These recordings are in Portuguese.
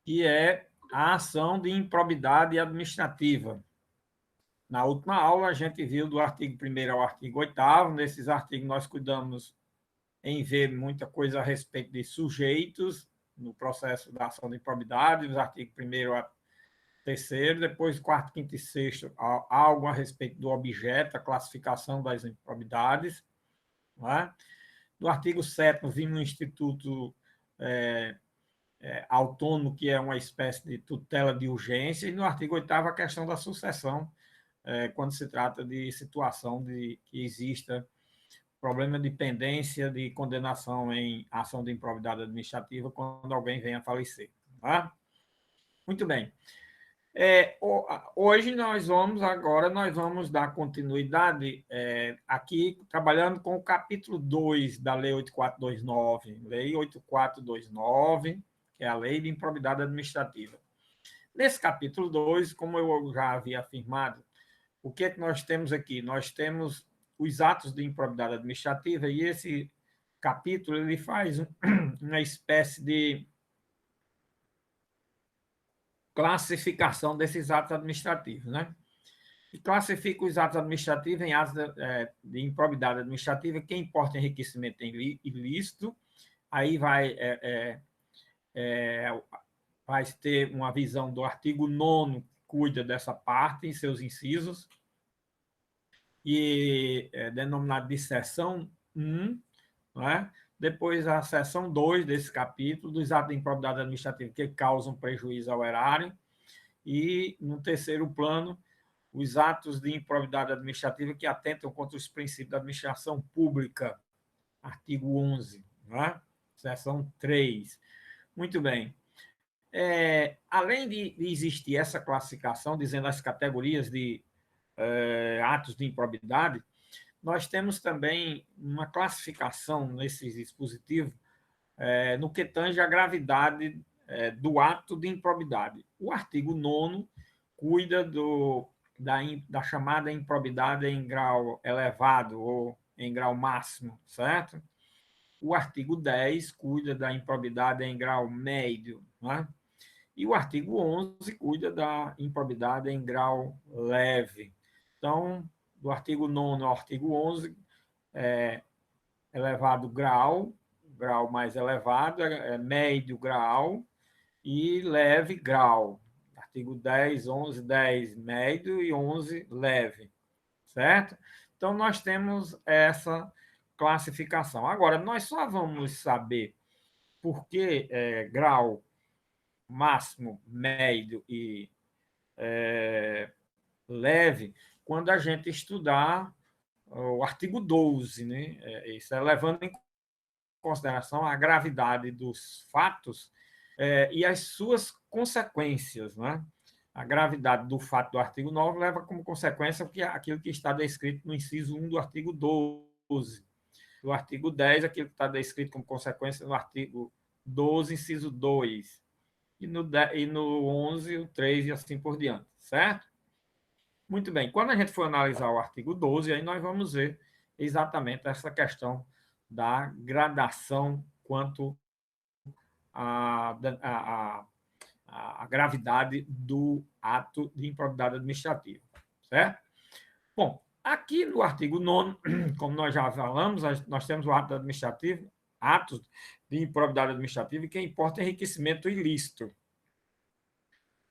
que é a ação de improbidade administrativa. Na última aula, a gente viu do artigo 1º ao artigo 8º. Nesses artigos, nós cuidamos em ver muita coisa a respeito de sujeitos no processo da ação de improbidade, dos artigos 1º a 3º, depois 4º, 5º e 6º, algo a respeito do objeto, a classificação das improbidades. Não é? No artigo 7º, vimos um instituto autônomo, que é uma espécie de tutela de urgência, e no artigo 8º, a questão da sucessão, quando se trata de situação de que exista problema de pendência de condenação em ação de improbidade administrativa quando alguém venha a falecer. Tá? Muito bem. Hoje nós vamos dar continuidade aqui, trabalhando com o capítulo 2 da Lei 8429, Lei 8429, que é a Lei de Improbidade Administrativa. Nesse capítulo 2, como eu já havia afirmado, o que é que nós temos aqui? Nós temos os atos de improbidade administrativa, e esse capítulo ele faz uma espécie de classificação desses atos administrativos, né? E classifica os atos administrativos em atos de improbidade administrativa, que importa enriquecimento ilícito. Aí vai ter uma visão do artigo 9º, que cuida dessa parte, em seus incisos, e é denominado de seção 1, não é? Depois a seção 2 desse capítulo, dos atos de improbidade administrativa que causam prejuízo ao erário, e, no terceiro plano, os atos de improbidade administrativa que atentam contra os princípios da administração pública, artigo 11, não é? Seção 3. Muito bem. Além de existir essa classificação, dizendo as categorias de atos de improbidade, nós temos também uma classificação nesse dispositivo no que tange a gravidade do ato de improbidade. O artigo 9º cuida da chamada improbidade em grau elevado ou em grau máximo, certo? O artigo 10 cuida da improbidade em grau médio, né? E o artigo 11 cuida da improbidade em grau leve. Então, do artigo 9º ao artigo 11, elevado grau mais elevado, médio grau e leve grau. Artigo 10, 11, 10 médio e 11 leve, certo? Então, nós temos essa classificação. Agora, nós só vamos saber por que grau máximo, médio e leve quando a gente estudar o artigo 12, né? Isso é levando em consideração a gravidade dos fatos e as suas consequências, né? A gravidade do fato do artigo 9 leva como consequência aquilo que está descrito no inciso 1 do artigo 12. Do artigo 10, aquilo que está descrito como consequência no artigo 12, inciso 2. E no 11, o 3 e assim por diante, certo? Muito bem. Quando a gente for analisar o artigo 12, aí nós vamos ver exatamente essa questão da gradação quanto à gravidade do ato de improbidade administrativa, certo? Bom, aqui no artigo 9º, como nós já falamos, nós temos o ato administrativo, atos de improbidade administrativa, e que importa enriquecimento ilícito.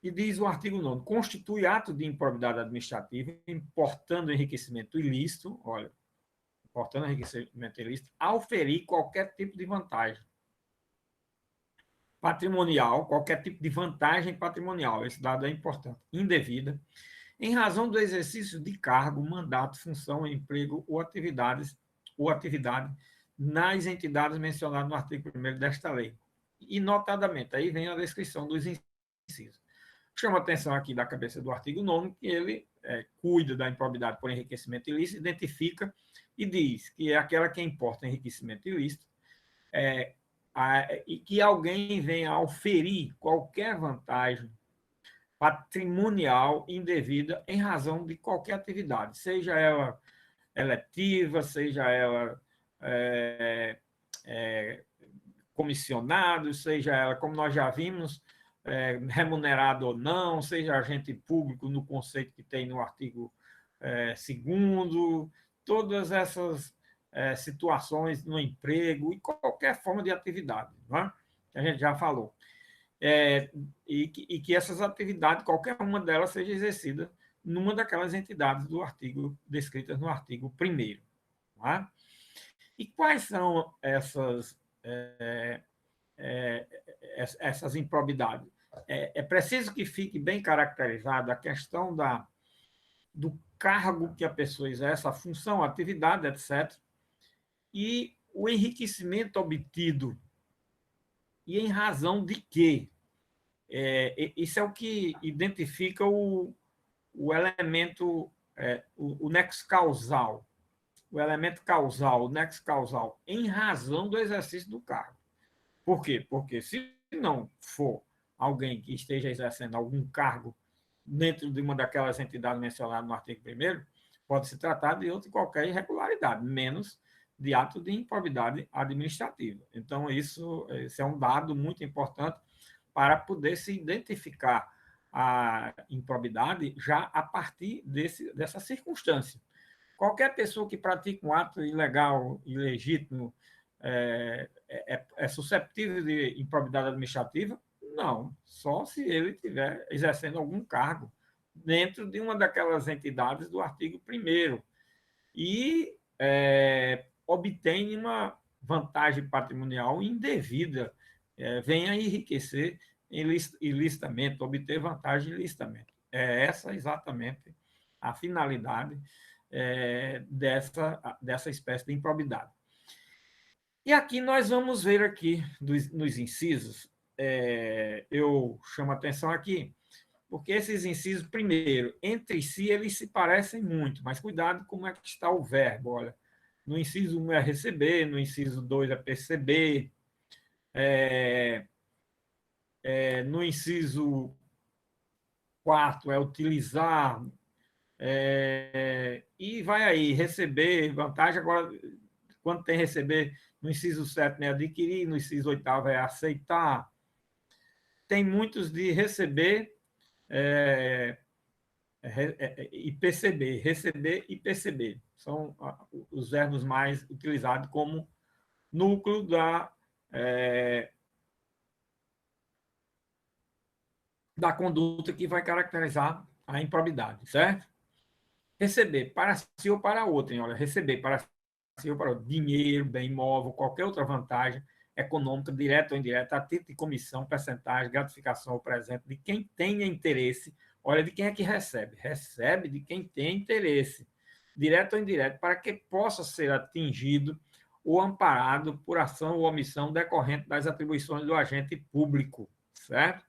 E diz o artigo 9º, constitui ato de improbidade administrativa, importando enriquecimento ilícito, olha, importando enriquecimento ilícito, auferir qualquer tipo de vantagem patrimonial, qualquer tipo de vantagem patrimonial, esse dado é importante, indevida, em razão do exercício de cargo, mandato, função, emprego ou atividade nas entidades mencionadas no artigo 1º desta lei. E, notadamente, aí vem a descrição dos incisos. Chama a atenção aqui da cabeça do artigo 9º, que ele cuida da improbidade por enriquecimento ilícito, identifica e diz que é aquela que importa enriquecimento ilícito, e que alguém venha a oferir qualquer vantagem patrimonial indevida em razão de qualquer atividade, seja ela eletiva, seja ela comissionado, seja ela, como nós já vimos remunerado ou não, seja agente público no conceito que tem no artigo 2º, todas essas situações no emprego e qualquer forma de atividade, não é? Que a gente já falou. E que essas atividades, qualquer uma delas, seja exercida numa daquelas entidades do artigo descritas no artigo 1º. Não é? E quais são essas improbidades? É preciso que fique bem caracterizada a questão do cargo que a pessoa exerce, a função, a atividade, etc., e o enriquecimento obtido, e em razão de quê? Isso é o que identifica o elemento, o nexo causal, o elemento causal, o nexo causal, em razão do exercício do cargo. Por quê? Porque se não for alguém que esteja exercendo algum cargo dentro de uma daquelas entidades mencionadas no artigo 1º, pode se tratar de outra qualquer irregularidade, menos de ato de improbidade administrativa. Então, esse é um dado muito importante para poder se identificar a improbidade já a partir dessa circunstância. Qualquer pessoa que pratica um ato ilegal, ilegítimo, é susceptível de improbidade administrativa? Não, só se ele estiver exercendo algum cargo dentro de uma daquelas entidades do artigo 1º e obtém uma vantagem patrimonial indevida, venha enriquecer ilicitamente, obter vantagem ilicitamente. É essa exatamente a finalidade dessa espécie de improbidade. E aqui nós vamos ver aqui nos incisos, eu chamo a atenção aqui, porque esses incisos, primeiro, entre si eles se parecem muito, mas cuidado como é que está o verbo. Olha, no inciso 1 é receber, no inciso 2 é perceber, no inciso 4 é utilizar, e vai aí, receber, vantagem. Agora, quando tem receber, no inciso 7 é adquirir, no inciso 8 é aceitar. Tem muitos de receber e perceber, receber e perceber. São os verbos mais utilizados como núcleo da conduta que vai caracterizar a improbidade, certo? Receber para si ou para outro. Olha, receber para si ou para outro. Dinheiro, bem imóvel, qualquer outra vantagem econômica, direta ou indireta, a título de comissão, percentagem, gratificação ou presente de quem tenha interesse. Olha, de quem é que recebe? Recebe de quem tem interesse, direto ou indireto, para que possa ser atingido ou amparado por ação ou omissão decorrente das atribuições do agente público, certo?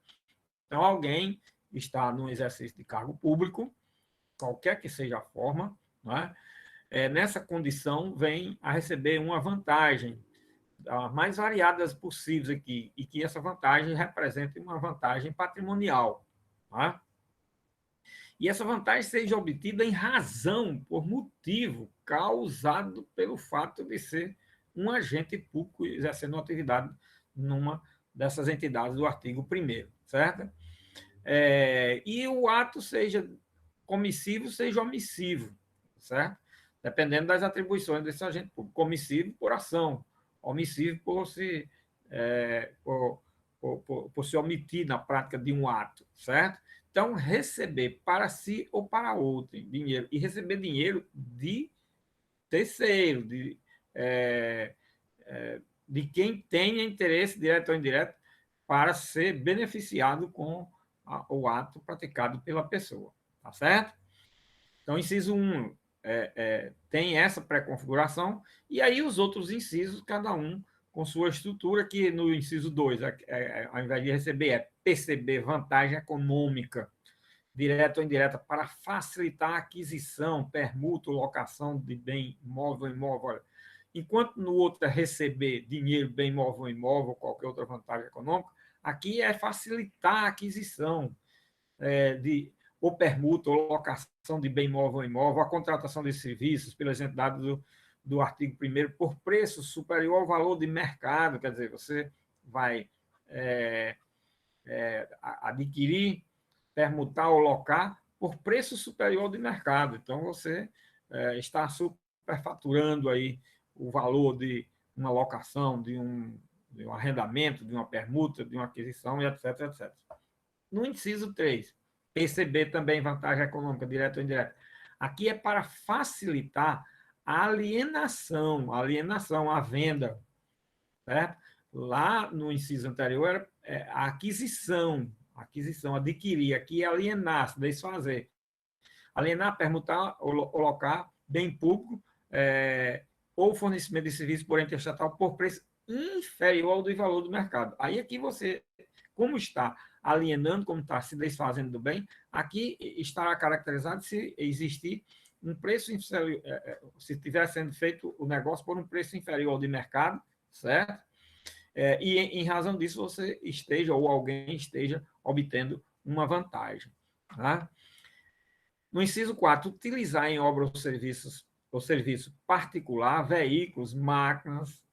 Então, alguém está no exercício de cargo público, qualquer que seja a forma, não é? Nessa condição, vem a receber uma vantagem, as mais variadas possíveis aqui, e que essa vantagem represente uma vantagem patrimonial. Não é? E essa vantagem seja obtida em razão, por motivo causado pelo fato de ser um agente público exercendo uma atividade numa dessas entidades do artigo 1º, certo? E o ato seja comissivo, seja omissivo, certo? Dependendo das atribuições desse agente público. Comissivo por ação, omissivo por se omitir na prática de um ato, certo? Então, receber para si ou para outro dinheiro, e receber dinheiro de terceiro, de quem tenha interesse direto ou indireto para ser beneficiado com o ato praticado pela pessoa, tá certo? Então, inciso 1 tem essa pré-configuração, e aí os outros incisos, cada um com sua estrutura, que no inciso 2, ao invés de receber, é perceber vantagem econômica, direta ou indireta, para facilitar a aquisição, permuta ou locação de bem imóvel ou imóvel. Olha, enquanto no outro é receber dinheiro, bem imóvel ou imóvel, qualquer outra vantagem econômica, aqui é facilitar a aquisição ou permuta ou locação de bem imóvel ou imóvel, a contratação de serviços pelas entidades do artigo 1º por preço superior ao valor de mercado, quer dizer, você vai adquirir, permutar ou locar por preço superior de mercado. Então, você está superfaturando aí o valor de uma locação, de um arrendamento, de uma permuta, de uma aquisição, e etc, etc. No inciso 3, perceber também vantagem econômica, direta ou indireta. Aqui é para facilitar a alienação, a venda. Certo? Lá no inciso anterior, era a aquisição, adquirir, aqui é alienar, se desfazer. Alienar, permutar ou locar bem público ou fornecimento de serviço por ente estatal por preço inferior ao do valor do mercado. Aí aqui você, como está alienando, como está se desfazendo do bem, aqui estará caracterizado se existir um preço inferior, se estiver sendo feito o negócio por um preço inferior ao de mercado, certo? E em razão disso você esteja, ou alguém esteja, obtendo uma vantagem. Tá? No inciso 4, utilizar em obra ou serviço particular veículos, máquinas,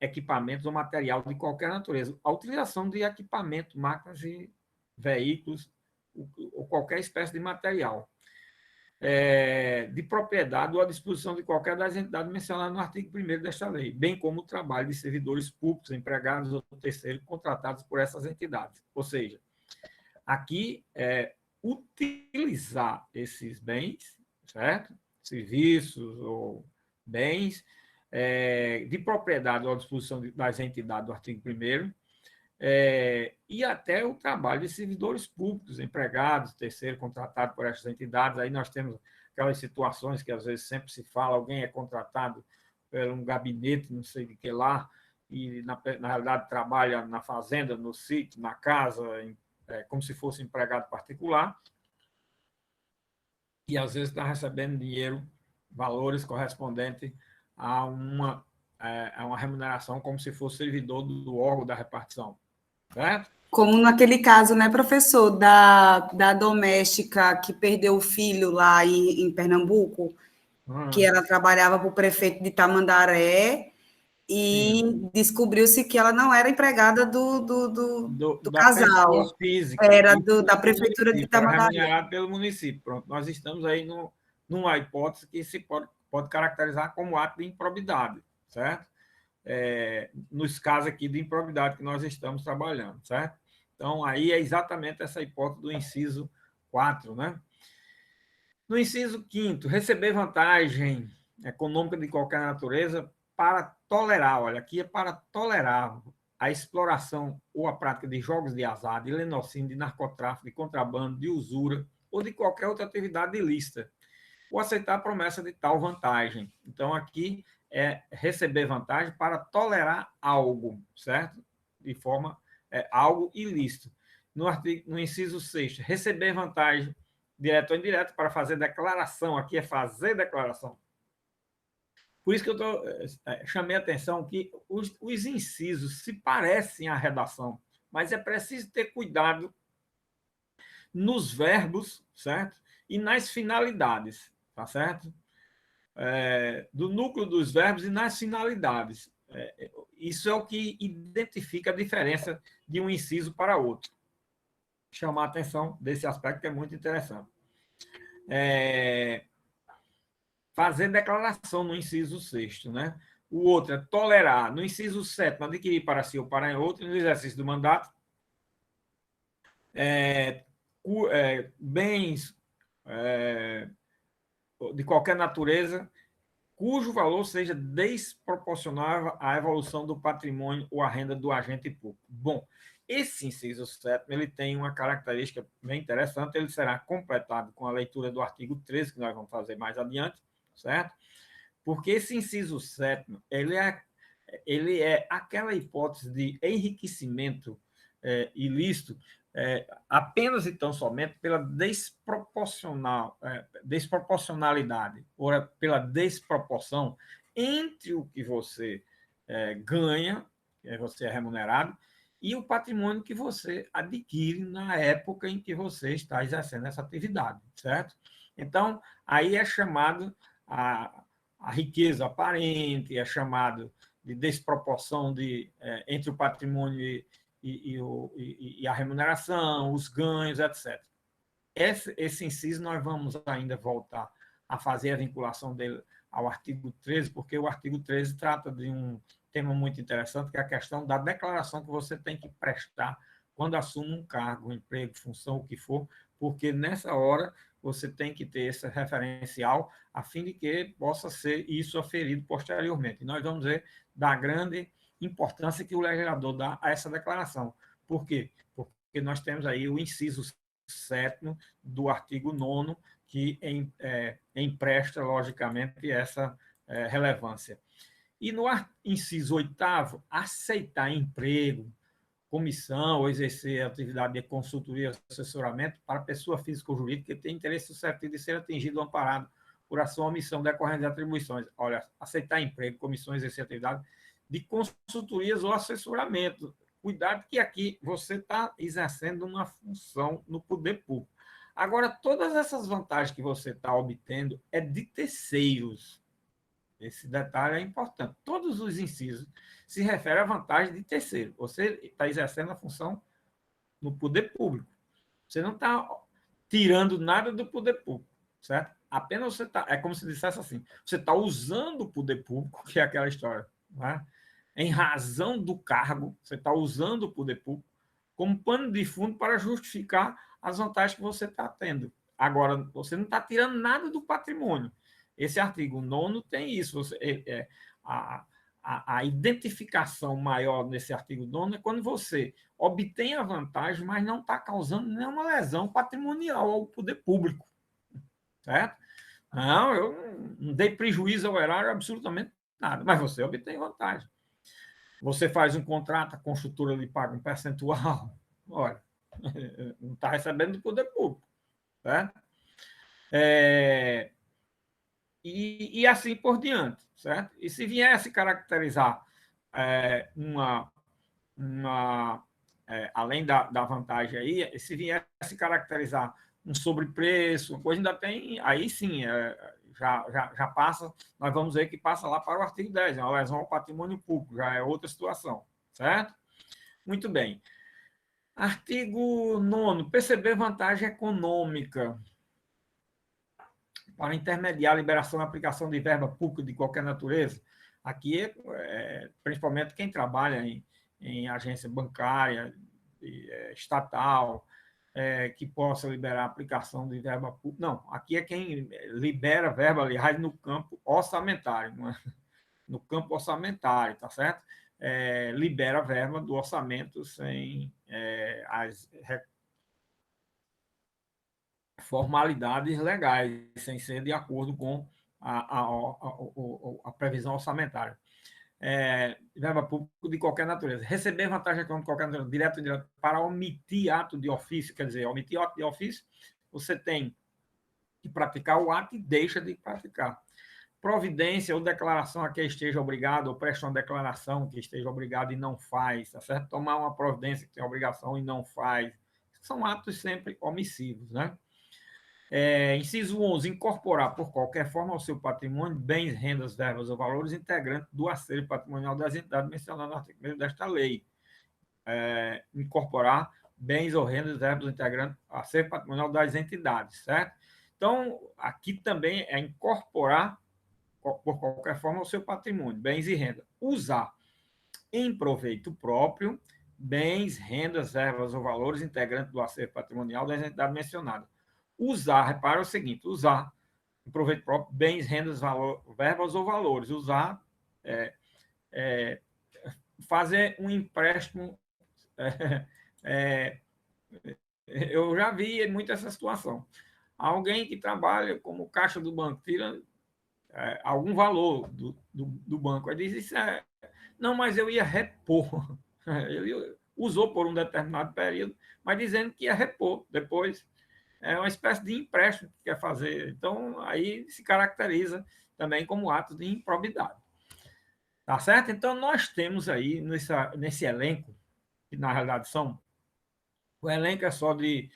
equipamentos ou material de qualquer natureza. A utilização de equipamentos, máquinas e veículos ou qualquer espécie de material de propriedade ou à disposição de qualquer das entidades mencionadas no artigo 1º desta lei, bem como o trabalho de servidores públicos, empregados ou terceiros contratados por essas entidades. Ou seja, aqui utilizar esses bens, certo? Serviços ou bens de propriedade ou à disposição das entidades do artigo 1º, e até o trabalho de servidores públicos, empregados, terceiro, contratado por essas entidades. Aí nós temos aquelas situações que às vezes sempre se fala, alguém é contratado por um gabinete, não sei de que lá, e na realidade trabalha na fazenda, no sítio, na casa, como se fosse empregado particular, e às vezes está recebendo dinheiro, valores correspondentes a uma remuneração como se fosse servidor do órgão da repartição. Certo? Como naquele caso, né, professor, da doméstica que perdeu o filho lá em Pernambuco, que ela trabalhava para o prefeito de Tamandaré e descobriu-se que ela não era empregada do da pessoa casal, física, era da prefeitura de era Tamandaré. remunerado pelo município. Pronto, nós estamos aí numa hipótese que se pode caracterizar como ato de improbidade, certo? Nos casos aqui de improbidade que nós estamos trabalhando, certo? Então, aí é exatamente essa hipótese do inciso 4, né? No inciso 5º, receber vantagem econômica de qualquer natureza para tolerar, olha, aqui é para tolerar a exploração ou a prática de jogos de azar, de lenocínio, de narcotráfico, de contrabando, de usura ou de qualquer outra atividade ilícita, ou aceitar a promessa de tal vantagem. Então, aqui é receber vantagem para tolerar algo, certo? De forma, algo ilícito. No inciso 6º, receber vantagem direta ou indireta para fazer declaração. Aqui é fazer declaração. Por isso que eu chamei a atenção que os incisos se parecem à redação, mas é preciso ter cuidado nos verbos, certo? E nas finalidades, tá certo? Do núcleo dos verbos e nas finalidades. Isso é o que identifica a diferença de um inciso para outro. Chamar a atenção desse aspecto que é muito interessante. Fazer declaração no inciso 6º, né? O outro é tolerar. No inciso 7º, adquirir para si ou para outro, no exercício do mandato, bens de qualquer natureza, cujo valor seja desproporcional à evolução do patrimônio ou à renda do agente público. Bom, esse inciso 7º, ele tem uma característica bem interessante, ele será completado com a leitura do artigo 13, que nós vamos fazer mais adiante, certo? Porque esse inciso 7º, ele é aquela hipótese de enriquecimento ilícito apenas e tão somente pela desproporcionalidade, ou pela desproporção entre o que você ganha, que você é remunerado, e o patrimônio que você adquire na época em que você está exercendo essa atividade, certo? Então, aí é chamado a riqueza aparente, é chamado de desproporção entre o patrimônio e a remuneração, os ganhos, etc. Esse inciso nós vamos ainda voltar a fazer a vinculação dele ao artigo 13, porque o artigo 13 trata de um tema muito interessante, que é a questão da declaração que você tem que prestar quando assume um cargo, um emprego, função, o que for, porque nessa hora você tem que ter esse referencial a fim de que possa ser isso aferido posteriormente. E nós vamos ver da grande importância que o legislador dá a essa declaração. Por quê? Porque nós temos aí o inciso 7º do artigo 9º, que empresta, logicamente, essa relevância. E no inciso 8º, aceitar emprego, comissão ou exercer atividade de consultoria e assessoramento para pessoa física ou jurídica que tem interesse suscetível de ser atingido ou amparado por ação ou omissão decorrente de atribuições. Olha, aceitar emprego, comissões, exercer atividade de consultorias ou assessoramento. Cuidado que aqui você está exercendo uma função no poder público. Agora, todas essas vantagens que você está obtendo é de terceiros. Esse detalhe é importante. Todos os incisos se referem à vantagem de terceiro. Você está exercendo a função no poder público. Você não está tirando nada do poder público, certo? Apenas você está... É como se dissesse assim, você está usando o poder público, que é aquela história, não é? Em razão do cargo, você está usando o poder público como pano de fundo para justificar as vantagens que você está tendo. Agora, você não está tirando nada do patrimônio. Esse artigo 9º tem isso. A identificação maior nesse artigo 9º é quando você obtém a vantagem, mas não está causando nenhuma lesão patrimonial ao poder público. Certo? Não, eu não dei prejuízo ao erário absolutamente nada, mas você obtém vantagem. Você faz um contrato, a construtora lhe paga um percentual, olha, não está recebendo do poder público. Certo? E assim por diante, certo? E se viesse caracterizar além da vantagem aí, se viesse caracterizar um sobrepreço, uma coisa ainda tem, aí sim, já passa, nós vamos ver que passa lá para o artigo 10, é uma lesão ao patrimônio público, já é outra situação, certo? Muito bem. Artigo 9º, perceber vantagem econômica para intermediar a liberação e aplicação de verba pública de qualquer natureza. Aqui, principalmente quem trabalha em agência bancária, estatal, que possa liberar a aplicação de verba pública. Não, aqui é quem libera verba, aliás, no campo orçamentário, não é? No campo orçamentário, tá certo? Libera verba do orçamento sem as formalidades legais, sem ser de acordo com a previsão orçamentária. Verba pública de qualquer natureza. Receber vantagem econômica de qualquer natureza, direto ou indireto, para omitir ato de ofício, quer dizer, omitir ato de ofício, você tem que praticar o ato e deixa de praticar. Providência ou declaração a que esteja obrigado, ou presta uma declaração que esteja obrigado e não faz, tá certo? Tomar uma providência que tem obrigação e não faz. São atos sempre omissivos, né? Inciso 11, incorporar por qualquer forma ao seu patrimônio bens, rendas, verbas ou valores integrantes do acervo patrimonial das entidades mencionadas no artigo 1º desta lei. Incorporar bens ou rendas, verbas ou integrantes do acervo patrimonial das entidades, certo? Então, aqui também é incorporar por qualquer forma ao seu patrimônio, bens e renda. Usar em proveito próprio bens, rendas, verbas ou valores integrantes do acervo patrimonial das entidades mencionadas. Usar, repara o seguinte, usar em proveito próprio bens, rendas, verbas ou valores. Usar, fazer um empréstimo. Eu já vi muito essa situação. Alguém que trabalha como caixa do banco tira algum valor do banco. Aí diz, não, mas eu ia repor. Ele usou por um determinado período, mas dizendo que ia repor depois. É uma espécie de empréstimo que quer fazer. Então, aí se caracteriza também como ato de improbidade. Tá certo? Então, nós temos aí nesse elenco, que na realidade o elenco é só de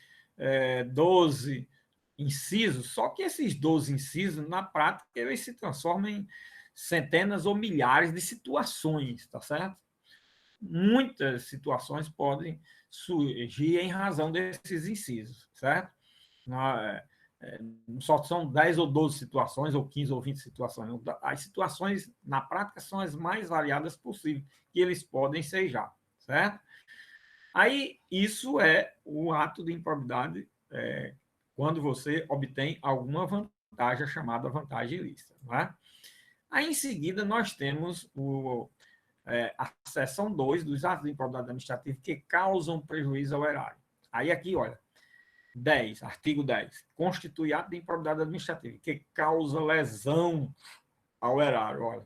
12 incisos, só que esses 12 incisos, na prática, eles se transformam em centenas ou milhares de situações, tá certo? muitas situações podem surgir em razão desses incisos, certo? Só são 10 ou 12 situações, ou 15 ou 20 situações. As situações, na prática, são as mais variadas possíveis, que eles podem ser já, certo? Aí, isso é o ato de improbidade quando você obtém alguma vantagem chamada vantagem ilícita. Não é? Aí, em seguida, nós temos a seção 2 dos atos de improbidade administrativa que causam prejuízo ao erário. Aí, aqui, olha, 10, artigo 10, constitui ato de improbidade administrativa que causa lesão ao erário. Olha,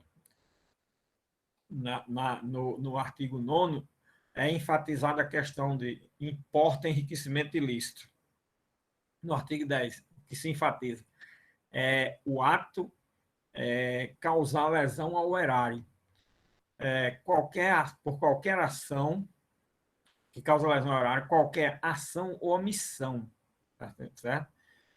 no artigo 9º, é enfatizada a questão de importa enriquecimento ilícito. No artigo 10, que se enfatiza, o ato causar lesão ao erário. Por qualquer ação que causa lesão ao erário, qualquer ação ou omissão, certo?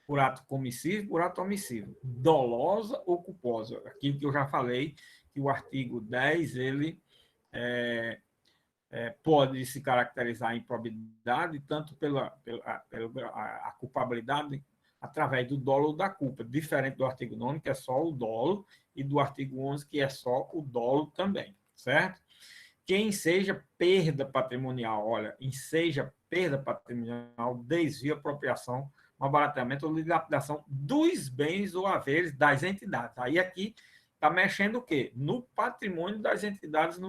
Por ato comissivo, por ato omissivo, dolosa ou culposa. Aquilo que eu já falei, que o artigo 10, ele pode se caracterizar em improbidade, tanto pela a culpabilidade através do dolo ou da culpa, diferente do artigo 9, que é só o dolo, e do artigo 11, que é só o dolo também, certo? Quem seja perda patrimonial, olha, enseja perda patrimonial, desvio, apropriação, malbaratamento ou dilapidação dos bens ou haveres das entidades. Aí aqui está mexendo o quê? No patrimônio das entidades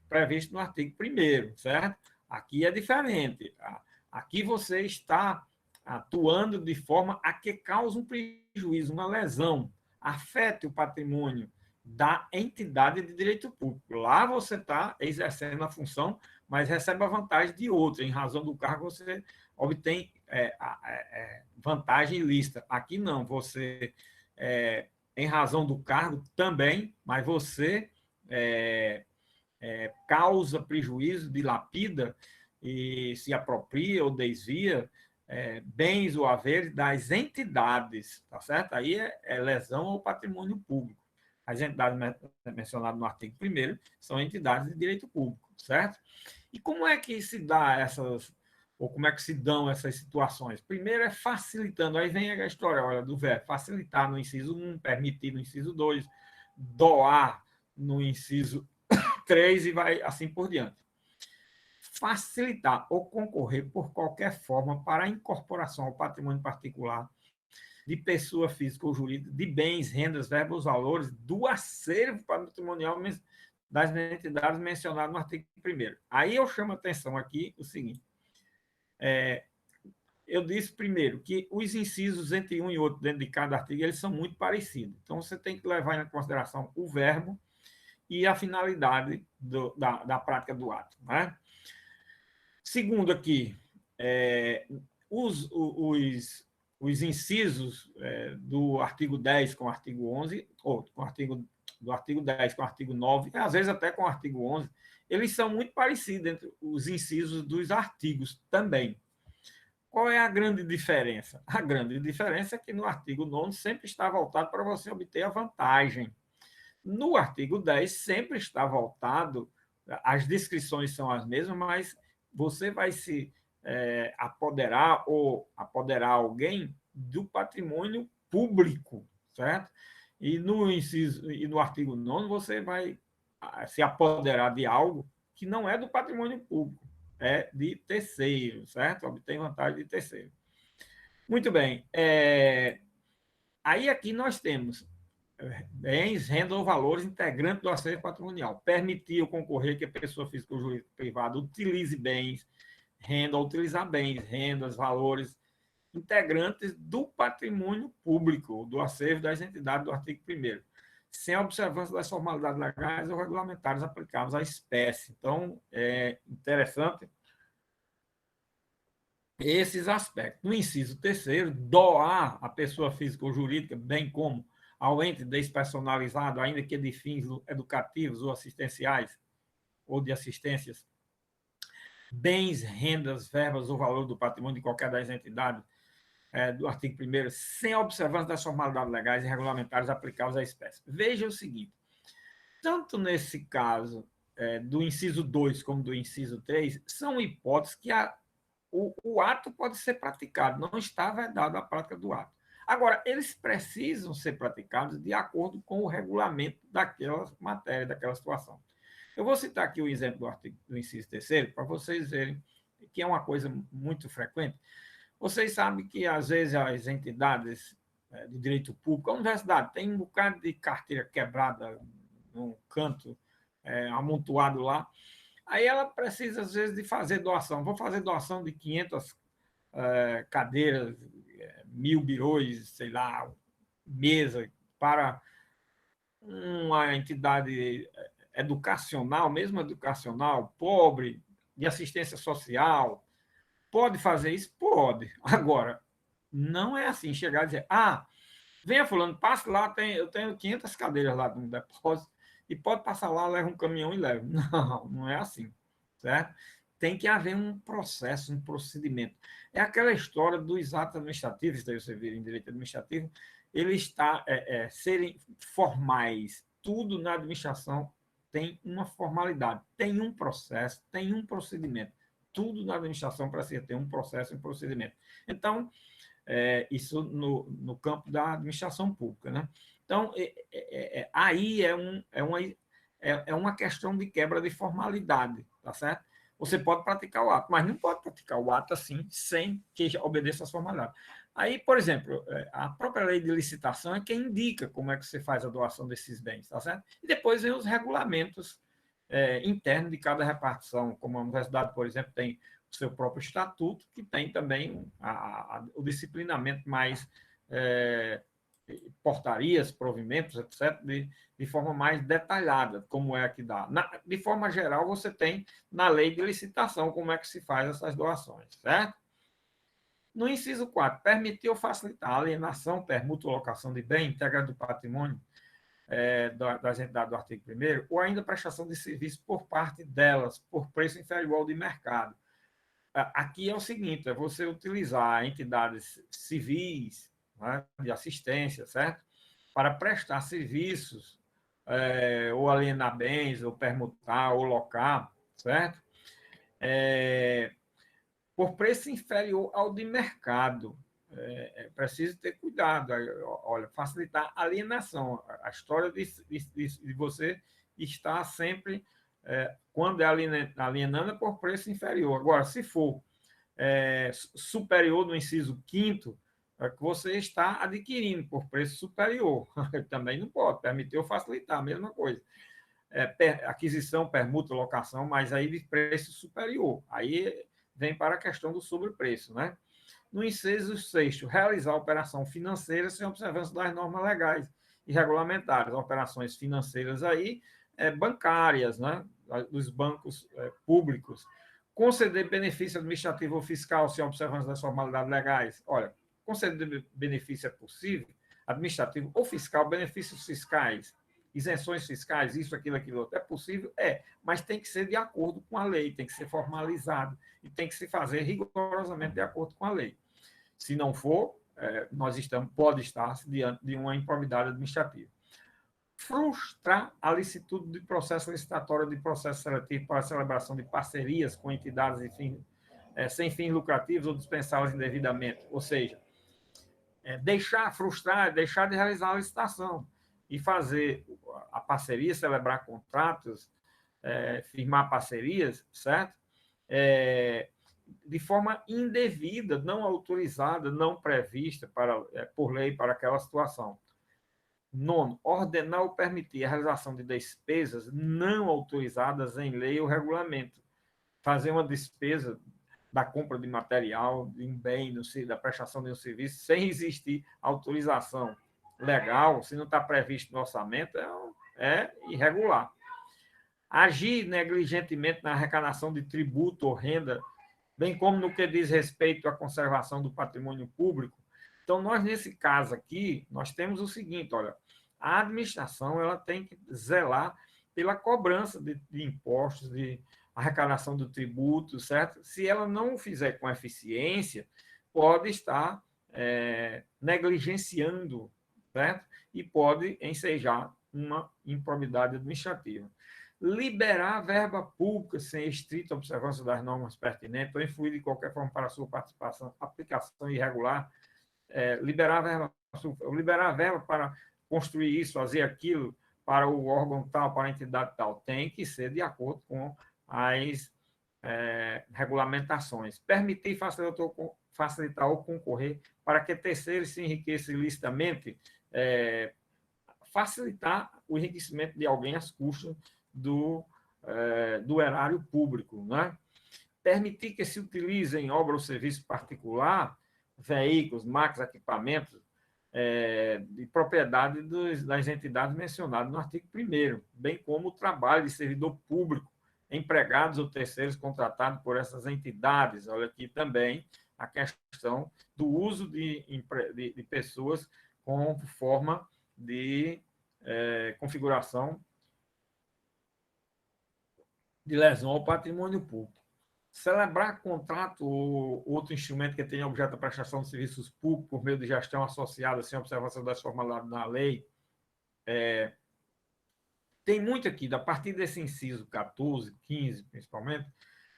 previsto no artigo 1º, certo? Aqui é diferente. Aqui você está atuando de forma a que cause um prejuízo, uma lesão, afete o patrimônio da entidade de direito público. Lá você está exercendo a função, mas recebe a vantagem de outra. Em razão do cargo, você obtém vantagem ilícita. Aqui não, você, em razão do cargo, também, mas você causa prejuízo, dilapida e se apropria ou desvia bens ou haveres das entidades, tá certo? Aí é lesão ao patrimônio público. As entidades mencionadas no artigo 1º são entidades de direito público, certo? E como é que se dá ou como é que se dão essas situações? Primeiro é facilitando, aí vem a história, olha, do verbo, facilitar no inciso 1, permitir no inciso 2, doar no inciso 3 e vai assim por diante. Facilitar ou concorrer por qualquer forma para a incorporação ao patrimônio particular de pessoa física ou jurídica, de bens, rendas, verbos, valores, do acervo patrimonial das entidades mencionadas no artigo 1º. Aí eu chamo a atenção aqui o seguinte, eu disse primeiro que os incisos entre um e outro dentro de cada artigo, eles são muito parecidos. Então, você tem que levar em consideração o verbo e a finalidade da prática do ato. Né? Segundo aqui, os incisos do artigo 10 com o artigo 11, ou do artigo 10 com o artigo 9, às vezes até com o artigo 11, eles são muito parecidos entre os incisos dos artigos também. Qual é a grande diferença? A grande diferença é que no artigo 9 sempre está voltado para você obter a vantagem. No artigo 10 sempre está voltado, as descrições são as mesmas, mas você vai se apoderar ou apoderar alguém do patrimônio público, certo? E no artigo 9 você vai se apoderar de algo que não é do patrimônio público, é de terceiro, certo? Obtém vantagem de terceiro. Muito bem. Aí aqui nós temos bens, renda ou valores integrantes do acervo patrimonial. Permitir ou concorrer que a pessoa física ou jurídica privada utilize bens, renda ou utilizar bens, rendas, valores integrantes do patrimônio público, do acervo das entidades do artigo 1º, sem a observância das formalidades legais ou regulamentares aplicáveis à espécie. Então, é interessante esses aspectos. No inciso 3º, doar a pessoa física ou jurídica, bem como ao ente despersonalizado, ainda que de fins educativos ou assistenciais, ou de assistências, bens, rendas, verbas ou valor do patrimônio de qualquer das entidades do artigo 1º, sem a observância das formalidades legais e regulamentares aplicáveis à espécie. Veja o seguinte, tanto nesse caso do inciso 2 como do inciso 3 são hipóteses que o ato pode ser praticado, não está vedado a prática do ato. Agora, eles precisam ser praticados de acordo com o regulamento daquela matéria, daquela situação. Eu vou citar aqui o exemplo do artigo do inciso 3º, para vocês verem que é uma coisa muito frequente. Vocês sabem que, às vezes, as entidades de direito público, a universidade tem um bocado de carteira quebrada num canto, amontoado lá, aí ela precisa, às vezes, de fazer doação. Vou fazer doação de 500 cadeiras, 1.000 birôs, sei lá, mesa, para uma entidade educacional, mesmo educacional, pobre, de assistência social. Pode fazer isso? Pode. Agora, não é assim, chegar e dizer, venha fulano, passe lá, eu tenho 500 cadeiras lá no depósito, e pode passar lá, leva um caminhão e leva. Não, não é assim, certo? Tem que haver um processo, um procedimento. É aquela história dos atos administrativos, daí você vira em direito administrativo, ele está serem formais. Tudo na administração tem uma formalidade, tem um processo, tem um procedimento. Tudo na administração precisa ter um processo e um procedimento. Então, isso no campo da administração pública, né? Então, aí é uma questão de quebra de formalidade, tá certo? Você pode praticar o ato, mas não pode praticar o ato assim, sem que obedeça às formalidades. Aí, por exemplo, a própria lei de licitação é quem indica como é que você faz a doação desses bens, tá certo? E depois vem os regulamentos internos de cada repartição, como a universidade, por exemplo, tem o seu próprio estatuto, que tem também o disciplinamento mais portarias, provimentos, etc., de forma mais detalhada, como é que dá. De forma geral, você tem na lei de licitação como é que se faz essas doações, certo? No inciso 4, permitir ou facilitar a alienação, permuta ou locação de bem, integra do patrimônio das entidades do artigo 1º, ou ainda prestação de serviço por parte delas, por preço inferior ao de mercado. Aqui é o seguinte, é você utilizar entidades civis, né, de assistência, certo? Para prestar serviços, ou alienar bens, ou permutar, ou locar, certo? Por preço inferior ao de mercado. É preciso ter cuidado. Olha, facilitar a alienação. A história de você estar sempre, quando é alienando, é por preço inferior. Agora, se for superior no inciso 5º, é que você está adquirindo por preço superior. Também não pode, permitir ou facilitar, a mesma coisa. Aquisição, permuta, locação, mas aí de preço superior. Aí vem para a questão do sobrepreço, né? No inciso 6º, realizar operação financeira sem observância das normas legais e regulamentares. Operações financeiras aí, bancárias, né? Dos bancos públicos. Conceder benefício administrativo ou fiscal sem observância das formalidades legais. Olha, conceder benefício é possível, administrativo ou fiscal, benefícios fiscais, isenções fiscais, isso, aquilo outro. É possível? Mas tem que ser de acordo com a lei, tem que ser formalizado e tem que se fazer rigorosamente de acordo com a lei. Se não for, pode estar diante de uma improbidade administrativa. Frustrar a licitude de processo licitatório de processo seletivo para a celebração de parcerias com entidades sem fins lucrativos ou dispensá-las indevidamente. Ou seja, deixar de realizar a licitação e fazer a parceria, celebrar contratos, firmar parcerias, certo? De forma indevida, não autorizada, não prevista por lei para aquela situação. 9, ordenar ou permitir a realização de despesas não autorizadas em lei ou regulamento. Fazer uma despesa da compra de material, de um bem, da prestação de um serviço, sem existir autorização legal, se não está previsto no orçamento, é irregular. Agir negligentemente na arrecadação de tributo ou renda, bem como no que diz respeito à conservação do patrimônio público. Então, nós, nesse caso aqui, nós temos o seguinte, olha, a administração ela tem que zelar pela cobrança de impostos, de arrecadação do tributo, certo? Se ela não o fizer com eficiência, pode estar negligenciando, certo? E pode ensejar uma improbidade administrativa. liberar verba pública sem estrita observância das normas pertinentes ou influir de qualquer forma para a sua participação, aplicação irregular, liberar verba para construir isso, fazer aquilo para o órgão tal, para a entidade tal, tem que ser de acordo com as regulamentações. Permitir facilitar ou concorrer para que terceiros se enriqueçam ilicitamente, facilitar o enriquecimento de alguém às custas do erário público, né? Permitir que se utilizem em obra ou serviço particular veículos, máquinas, equipamentos de propriedade das entidades mencionadas no artigo 1º, bem como o trabalho de servidor público, empregados ou terceiros contratados por essas entidades. Olha aqui também a questão do uso de pessoas com forma de configuração de lesão ao patrimônio público. Celebrar contrato ou outro instrumento que tenha objeto a prestação de serviços públicos por meio de gestão associada sem observação das formalidades da lei. Tem muito aqui, a partir desse inciso 14, 15, principalmente,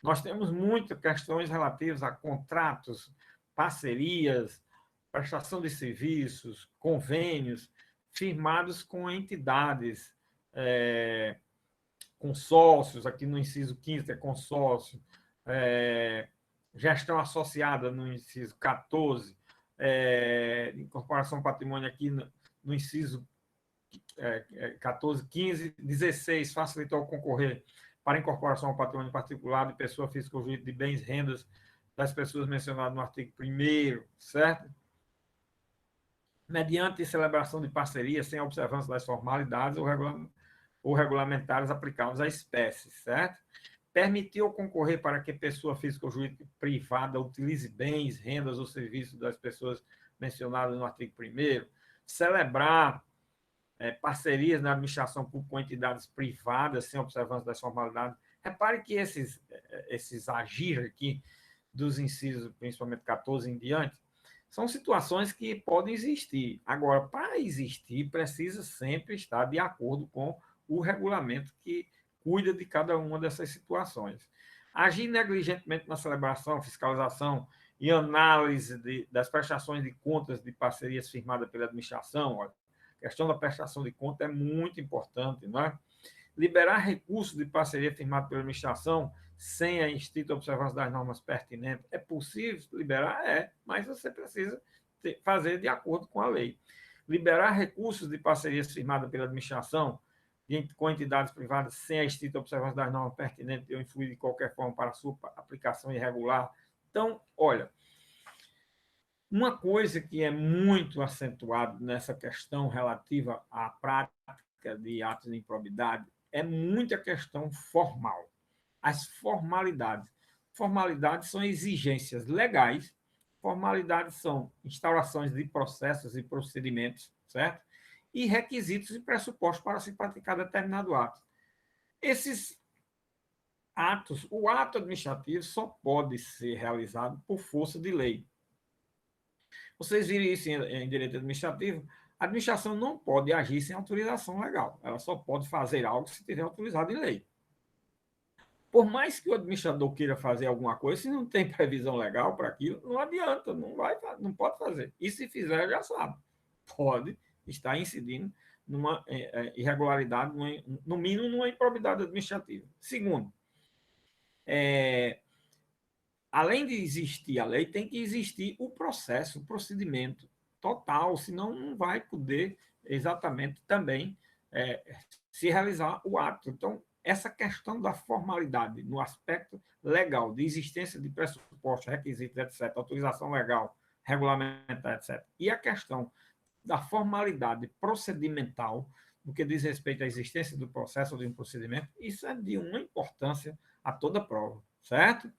nós temos muitas questões relativas a contratos, parcerias, prestação de serviços, convênios, firmados com entidades, consórcios, aqui no inciso 15 é consórcio, gestão associada no inciso 14, incorporação ao patrimônio aqui no inciso 14, 15, 16, facilitar o concorrer para incorporação ao patrimônio particular de pessoa física ou jurídica de bens e rendas das pessoas mencionadas no artigo 1º, certo? Mediante celebração de parceria sem observância das formalidades ou regulamentares aplicáveis à espécie, certo? Permitir ou concorrer para que pessoa física ou jurídica privada utilize bens, rendas ou serviços das pessoas mencionadas no artigo 1º, celebrar parcerias na administração pública com entidades privadas sem observância das formalidades. Repare que esses agir aqui dos incisos, principalmente 14 em diante, são situações que podem existir. Agora, para existir, precisa sempre estar de acordo com o regulamento que cuida de cada uma dessas situações. Agir negligentemente na celebração, fiscalização e análise das prestações de contas de parcerias firmadas pela administração. Olha, a questão da prestação de conta é muito importante, não é? Liberar recursos de parceria firmado pela administração sem a estrita observância das normas pertinentes. É possível liberar? Mas você precisa fazer de acordo com a lei. Liberar recursos de parcerias firmadas pela administração com entidades privadas sem a estrita observância das normas pertinentes ou influir de qualquer forma para a sua aplicação irregular. Então, olha, uma coisa que é muito acentuada nessa questão relativa à prática de atos de improbidade é muita questão formal. As formalidades. Formalidades são exigências legais, formalidades são instaurações de processos e procedimentos, certo? E requisitos e pressupostos para se praticar determinado ato. Esses atos, o ato administrativo só pode ser realizado por força de lei. Vocês viram isso em direito administrativo? A administração não pode agir sem autorização legal. Ela só pode fazer algo se tiver autorizado em lei. Por mais que o administrador queira fazer alguma coisa, se não tem previsão legal para aquilo, não adianta, não pode fazer. E se fizer, já sabe. Pode estar incidindo numa irregularidade, no mínimo numa improbidade administrativa. Segundo, além de existir a lei, tem que existir o processo, o procedimento total, senão não vai poder exatamente também se realizar o ato. Então, essa questão da formalidade no aspecto legal, de existência de pressupostos, requisitos, etc., autorização legal, regulamentar, etc., e a questão da formalidade procedimental, no que diz respeito à existência do processo ou de um procedimento, isso é de uma importância a toda prova, certo?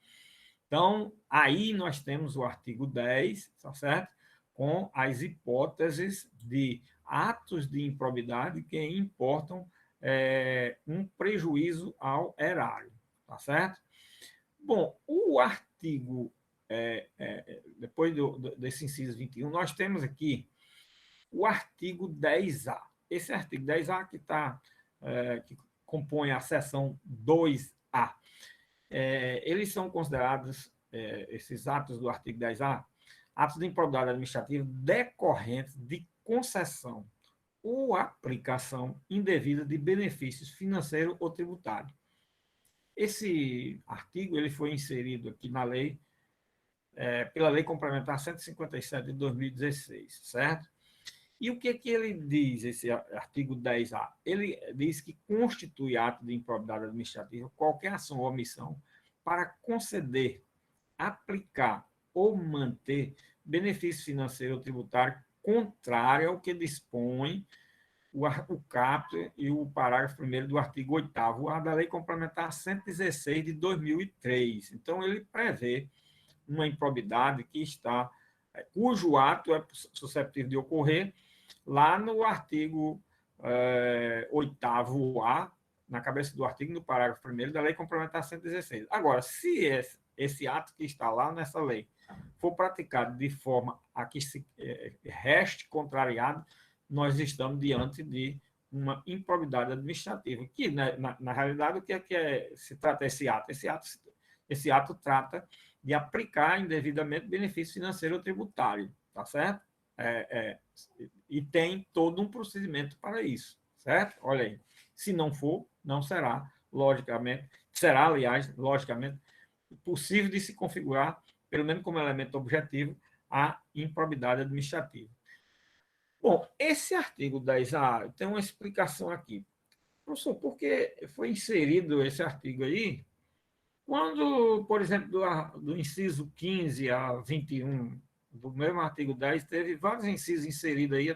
Então, aí nós temos o artigo 10, tá certo? Com as hipóteses de atos de improbidade que importam um prejuízo ao erário, tá certo? Bom, o artigo, depois desse inciso 21, nós temos aqui o artigo 10A. Esse artigo 10A que compõem a seção 2A. Eles são considerados, esses atos do artigo 10A, atos de improbidade administrativa decorrentes de concessão ou aplicação indevida de benefícios financeiros ou tributários. Esse artigo ele foi inserido aqui na lei, pela Lei Complementar 157 de 2016, certo? E o que ele diz, esse artigo 10A? Ele diz que constitui ato de improbidade administrativa qualquer ação ou omissão para conceder, aplicar ou manter benefício financeiro ou tributário contrário ao que dispõe o caput e o parágrafo 1º do artigo 8º da Lei Complementar 116 de 2003. Então, ele prevê uma improbidade cujo ato é suscetível de ocorrer lá no artigo 8º-A, na cabeça do artigo, no parágrafo 1º da Lei Complementar 116. Agora, se esse ato que está lá nessa lei for praticado de forma a que se reste contrariado, nós estamos diante de uma improbidade administrativa, que, na realidade, o que se trata esse ato? Esse ato trata de aplicar indevidamente benefício financeiro ou tributário, tá certo? E tem todo um procedimento para isso, certo? Olha aí. Se não for, não será, logicamente, aliás, logicamente, possível de se configurar, pelo menos como elemento objetivo, a improbidade administrativa. Bom, esse artigo 10A tem uma explicação aqui. Professor, por que foi inserido esse artigo aí? Quando, por exemplo, do inciso 15 a 21 do mesmo artigo 10, teve vários incisos inseridos aí,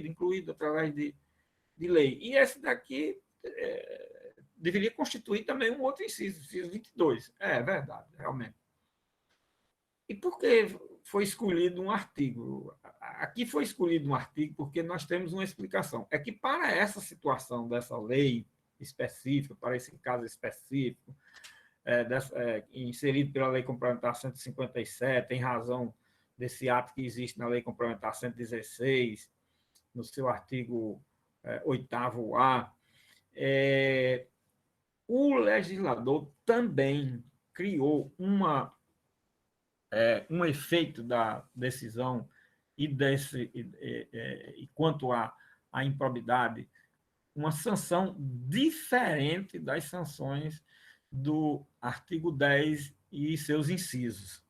incluído através de lei. E esse daqui deveria constituir também um outro inciso 22. É verdade, realmente. E por que foi escolhido um artigo? Aqui foi escolhido um artigo porque nós temos uma explicação. É que para essa situação dessa lei específica, para esse caso específico, inserido pela Lei Complementar 157, em razão desse ato que existe na Lei Complementar 116, no seu artigo 8º-A, o legislador também criou um efeito da decisão e quanto à improbidade, uma sanção diferente das sanções do artigo 10 e seus incisos.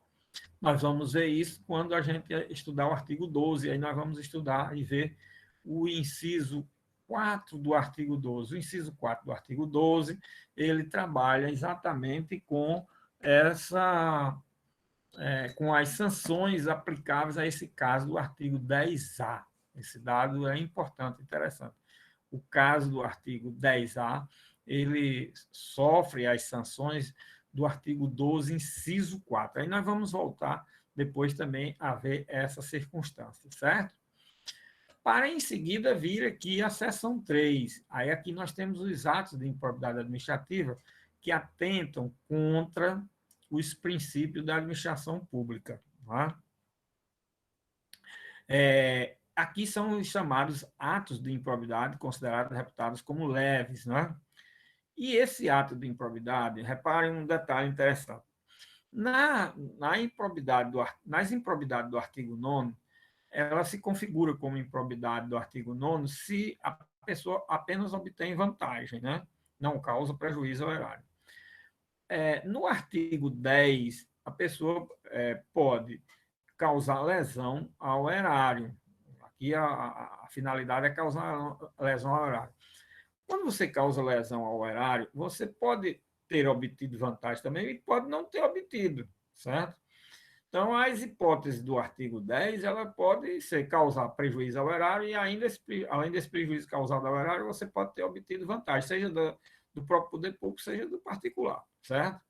Nós vamos ver isso quando a gente estudar o artigo 12, aí nós vamos estudar e ver o inciso 4 do artigo 12. O inciso 4 do artigo 12, ele trabalha exatamente com com as sanções aplicáveis a esse caso do artigo 10A. Esse dado é importante, interessante. O caso do artigo 10A, ele sofre as sanções do artigo 12, inciso 4. Aí nós vamos voltar depois também a ver essa circunstância, certo? Para em seguida vir aqui a seção 3. Aí aqui nós temos os atos de improbidade administrativa que atentam contra os princípios da administração pública. Tá? Aqui são os chamados atos de improbidade, considerados reputados como leves. Né? E esse ato de improbidade, reparem um detalhe interessante. Nas improbidades do artigo 9º, ela se configura como improbidade do artigo 9º se a pessoa apenas obtém vantagem, né? Não causa prejuízo ao erário. No artigo 10, a pessoa pode causar lesão ao erário. Aqui a finalidade é causar lesão ao erário. Quando você causa lesão ao erário, você pode ter obtido vantagem também e pode não ter obtido, certo? Então, as hipóteses do artigo 10, ela pode ser causar prejuízo ao erário e ainda, além desse prejuízo causado ao erário, você pode ter obtido vantagem, seja do próprio poder público, seja do particular, certo?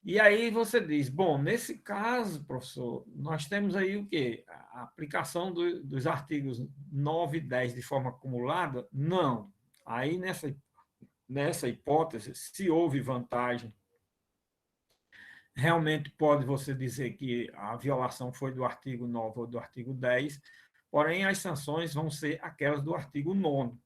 E aí você diz, bom, nesse caso, professor, nós temos aí o quê? A aplicação dos artigos 9 e 10 de forma acumulada? Não. Aí, nessa hipótese, se houve vantagem, realmente pode você dizer que a violação foi do artigo 9 ou do artigo 10, porém as sanções vão ser aquelas do artigo 9º.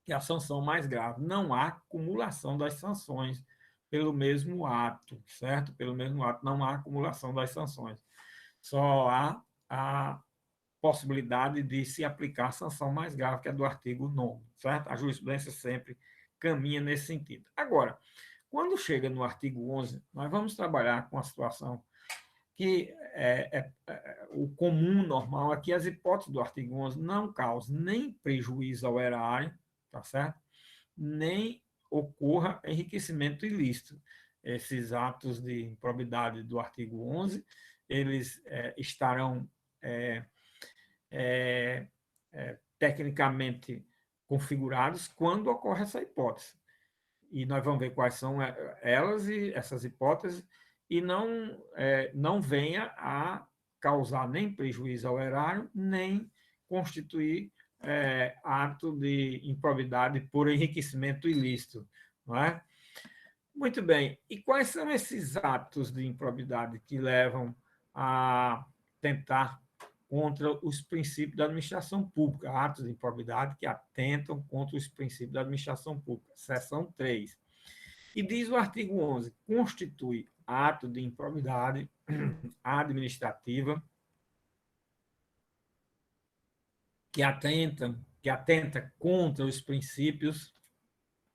que é a sanção mais grave. Não há acumulação das sanções pelo mesmo ato, certo? Pelo mesmo ato, não há acumulação das sanções. Só há a possibilidade de se aplicar a sanção mais grave, que é do artigo 9º, certo? A jurisprudência sempre caminha nesse sentido. Agora, quando chega no artigo 11, nós vamos trabalhar com a situação que o comum, normal, é que as hipóteses do artigo 11 não causam nem prejuízo ao erário, tá certo? Nem ocorra enriquecimento ilícito. Esses atos de improbidade do artigo 11, eles estarão tecnicamente configurados quando ocorre essa hipótese. E nós vamos ver quais são elas e essas hipóteses, e não venha a causar nem prejuízo ao erário, nem constituir ato de improbidade por enriquecimento ilícito. Não é? Muito bem. E quais são esses atos de improbidade que levam a tentar contra os princípios da administração pública, atos de improbidade que atentam contra os princípios da administração pública, seção 3. E diz o artigo 11, constitui ato de improbidade administrativa que atenta contra os princípios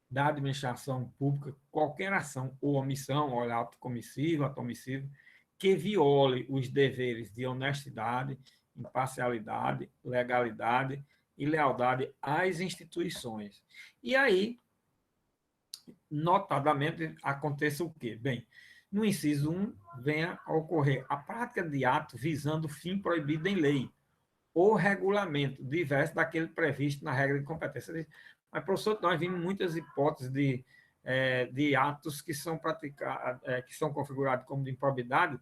da administração pública, qualquer ação ou omissão, ou ato comissivo, ato omissivo, que viole os deveres de honestidade, imparcialidade, legalidade e lealdade às instituições. E aí, notadamente, aconteça o quê? Bem, no inciso 1, venha a ocorrer a prática de ato visando fim proibido em lei ou regulamento diverso daquele previsto na regra de competência. Mas, professor, nós vimos muitas hipóteses de atos que são praticados, que são configurados como de improbidade,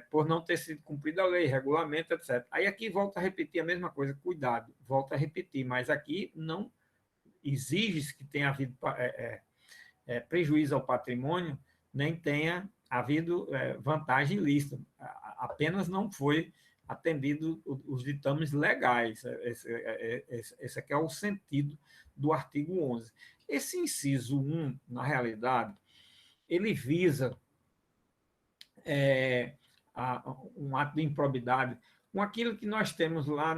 por não ter sido cumprida a lei, regulamento, etc. Aí aqui volta a repetir a mesma coisa, cuidado, volta a repetir, mas aqui não exige que tenha havido prejuízo ao patrimônio, nem tenha havido vantagem ilícita, apenas não foi atendido os ditames legais. Esse aqui é o sentido do artigo 11. Esse inciso 1, na realidade, ele visa um ato de improbidade com aquilo que nós temos lá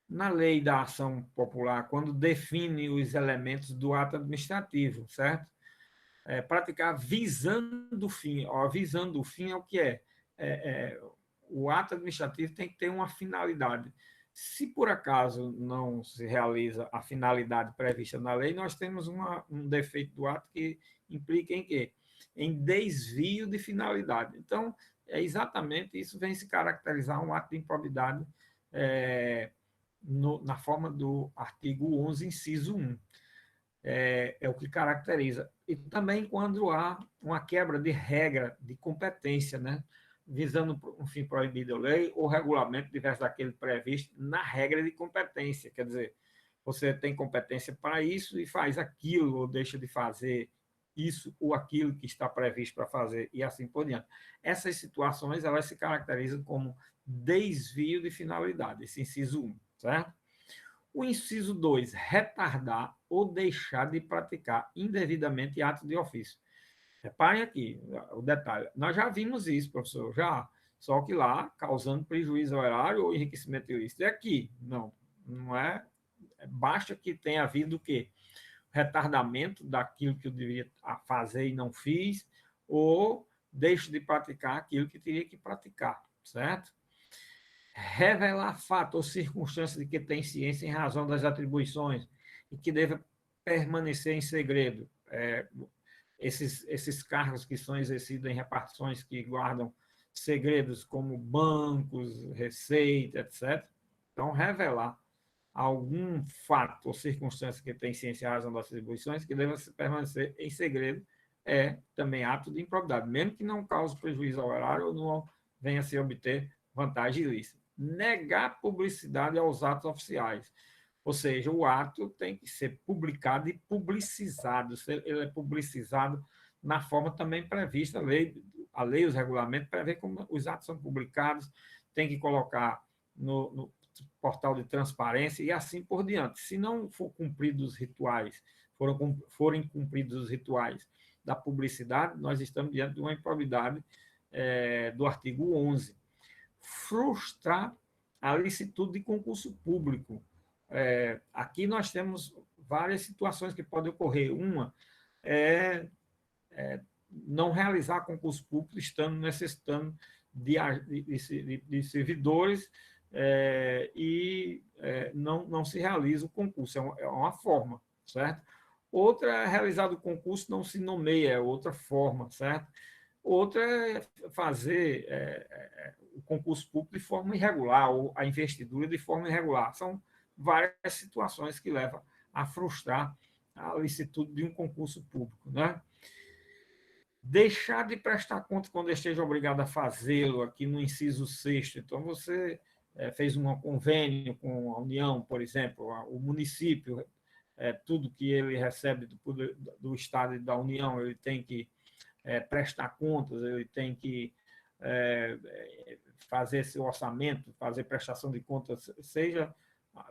na lei da ação popular, quando define os elementos do ato administrativo, certo? Praticar visando o fim. Visando o fim é o que o ato administrativo tem que ter uma finalidade. Se por acaso não se realiza a finalidade prevista na lei, nós temos um defeito do ato que implica em quê? Em desvio de finalidade. Então, exatamente isso vem se caracterizar um ato de improbidade na forma do artigo 11, inciso 1. É o que caracteriza. E também quando há uma quebra de regra de competência, né? Visando um fim proibido da lei ou regulamento diverso daquele previsto na regra de competência. Quer dizer, você tem competência para isso e faz aquilo, ou deixa de fazer isso ou aquilo que está previsto para fazer, e assim por diante. Essas situações elas se caracterizam como desvio de finalidade, esse inciso 1, certo? O inciso 2, retardar ou deixar de praticar indevidamente ato de ofício. Reparem aqui o detalhe. Nós já vimos isso, professor, já. Só que lá, causando prejuízo ao erário ou enriquecimento ilícito. E aqui, não é. Basta que tenha havido o quê? Retardamento daquilo que eu deveria fazer e não fiz, ou deixo de praticar aquilo que teria que praticar, certo? Revelar fato ou circunstância de que tem ciência em razão das atribuições e que deva permanecer em segredo. Esses cargos que são exercidos em repartições que guardam segredos como bancos, receita, etc. Então, revelar algum fato ou circunstância que tem ciência em razão das atribuições que deva permanecer em segredo também ato de improbidade, mesmo que não cause prejuízo ao erário ou não venha a se obter vantagem ilícita. Negar publicidade aos atos oficiais. Ou seja, o ato tem que ser publicado e publicizado. Ele é publicizado na forma também prevista. A lei, os regulamentos, prevê como os atos são publicados, tem que colocar portal de transparência e assim por diante. Se não for cumpridos os rituais, forem cumpridos os rituais da publicidade, nós estamos diante de uma improbidade do artigo 11. Frustrar a licitude de concurso público. Aqui nós temos várias situações que podem ocorrer. Uma é não realizar concurso público estando necessitando de servidores e não se realiza o concurso. É uma forma, certo? Outra é realizar o concurso, não se nomeia, é outra forma, certo? Outra é fazer o concurso público de forma irregular, ou a investidura de forma irregular. São várias situações que levam a frustrar a licitude de um concurso público, né? Deixar de prestar conta quando esteja obrigado a fazê-lo, aqui no inciso 6º. Então, você fez um convênio com a União, por exemplo, o município, tudo que ele recebe do Estado e da União, ele tem que prestar contas, ele tem que fazer esse orçamento, fazer prestação de contas, seja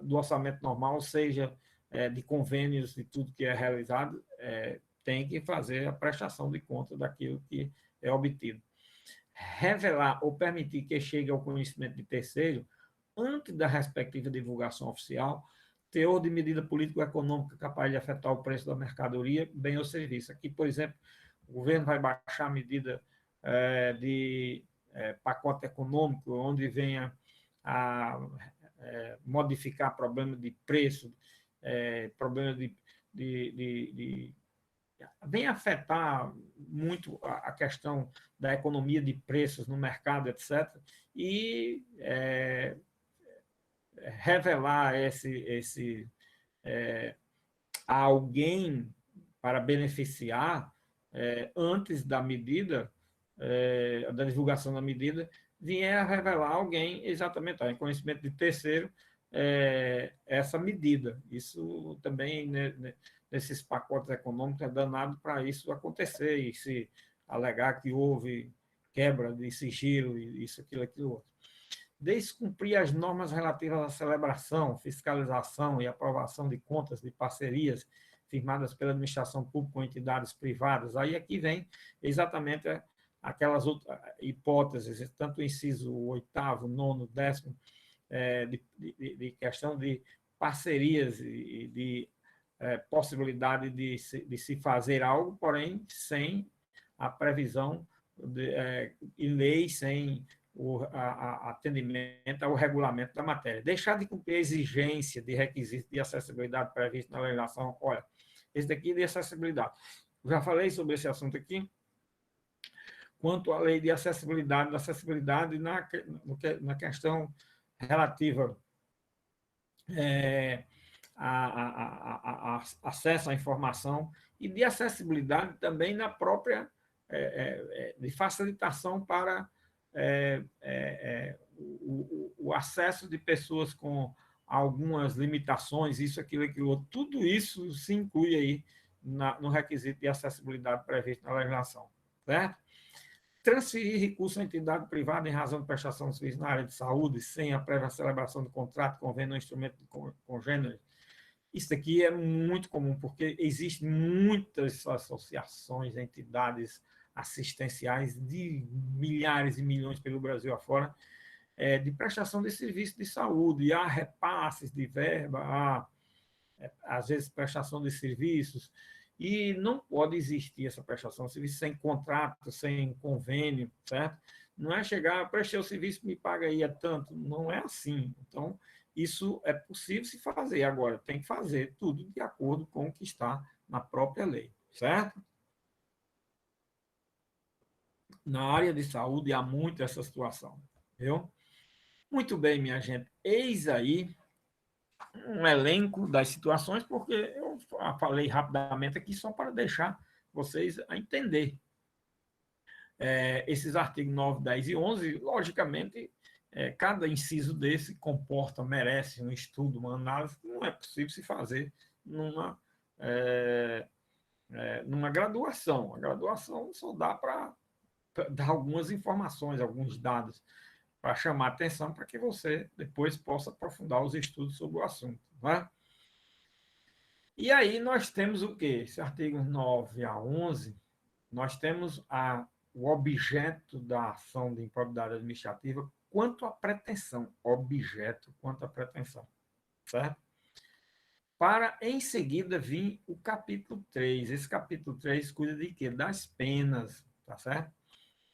do orçamento normal, seja de convênios e tudo que é realizado, tem que fazer a prestação de contas daquilo que é obtido. Revelar ou permitir que chegue ao conhecimento de terceiro, antes da respectiva divulgação oficial, teor de medida político-econômica capaz de afetar o preço da mercadoria, bem ou serviço. Aqui, por exemplo, o governo vai baixar a medida de pacote econômico, onde venha a modificar problema de preço, problema vem afetar muito a questão da economia de preços no mercado, etc., e revelar a alguém para beneficiar antes da medida, da divulgação da medida, vier a revelar alguém exatamente, em conhecimento de terceiro, essa medida. Isso também, né, nesses pacotes econômicos, é danado para isso acontecer, e se alegar que houve quebra de sigilo, isso, aquilo outro. Descumprir as normas relativas à celebração, fiscalização e aprovação de contas de parcerias firmadas pela administração pública com entidades privadas. Aí aqui vem exatamente aquelas outras hipóteses, tanto o inciso 8º, 9º, 10º, de questão de parcerias e de possibilidade de se fazer algo, porém sem a previsão e lei, sem o atendimento ao regulamento da matéria. Deixar de cumprir a exigência de requisitos de acessibilidade previsto na legislação. Olha, esse daqui é de acessibilidade. Eu já falei sobre esse assunto aqui. Quanto à lei de acessibilidade, na questão relativa a acesso à informação e de acessibilidade também na própria de facilitação para o acesso de pessoas com algumas limitações, isso, aquilo, tudo isso se inclui aí no requisito de acessibilidade previsto na legislação, certo? Transferir recurso à entidade privada em razão de prestação de serviço na área de saúde, sem a prévia celebração do contrato, convênio ou instrumento congênero. Isso aqui é muito comum, porque existem muitas associações, entidades assistenciais de milhares e milhões pelo Brasil afora, de prestação de serviço de saúde, há repasses de verba, há, às vezes, prestação de serviços, e não pode existir essa prestação de serviço sem contrato, sem convênio, certo? Não é chegar, prestei o serviço, me paga aí tanto, não é assim. Então, isso é possível se fazer. Agora, tem que fazer tudo de acordo com o que está na própria lei, certo? Na área de saúde há muito essa situação, viu? Muito bem, minha gente. Eis aí um elenco das situações, porque eu falei rapidamente aqui só para deixar vocês a entender. Esses artigos 9, 10 e 11, logicamente, cada inciso desse merece um estudo, uma análise, que não é possível se fazer numa graduação. A graduação só dá para dar algumas informações, alguns dados. para chamar a atenção para que você depois possa aprofundar os estudos sobre o assunto. Né? E aí nós temos o quê? Esse artigo 9 a 11, nós temos o objeto da ação de improbidade administrativa quanto à pretensão. Objeto quanto à pretensão. Certo? Para, em seguida, vir o capítulo 3. Esse capítulo 3 cuida de quê? Das penas, tá certo?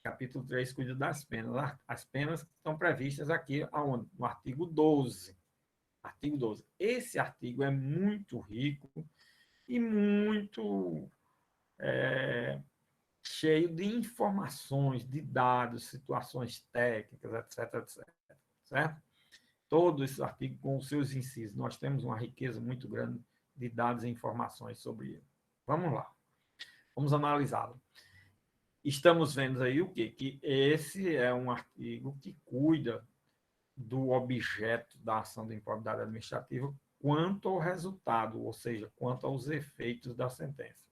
Capítulo 3 cuida das penas. As penas que estão previstas aqui, aonde? No artigo 12. Artigo 12. Esse artigo é muito rico e muito cheio de informações, de dados, situações técnicas, etc, etc. Certo? Todos esses artigos com os seus incisos. Nós temos uma riqueza muito grande de dados e informações sobre ele. Vamos lá. Vamos analisá-lo. Estamos vendo aí o quê? Que esse é um artigo que cuida do objeto da ação de improbidade administrativa quanto ao resultado, ou seja, quanto aos efeitos da sentença.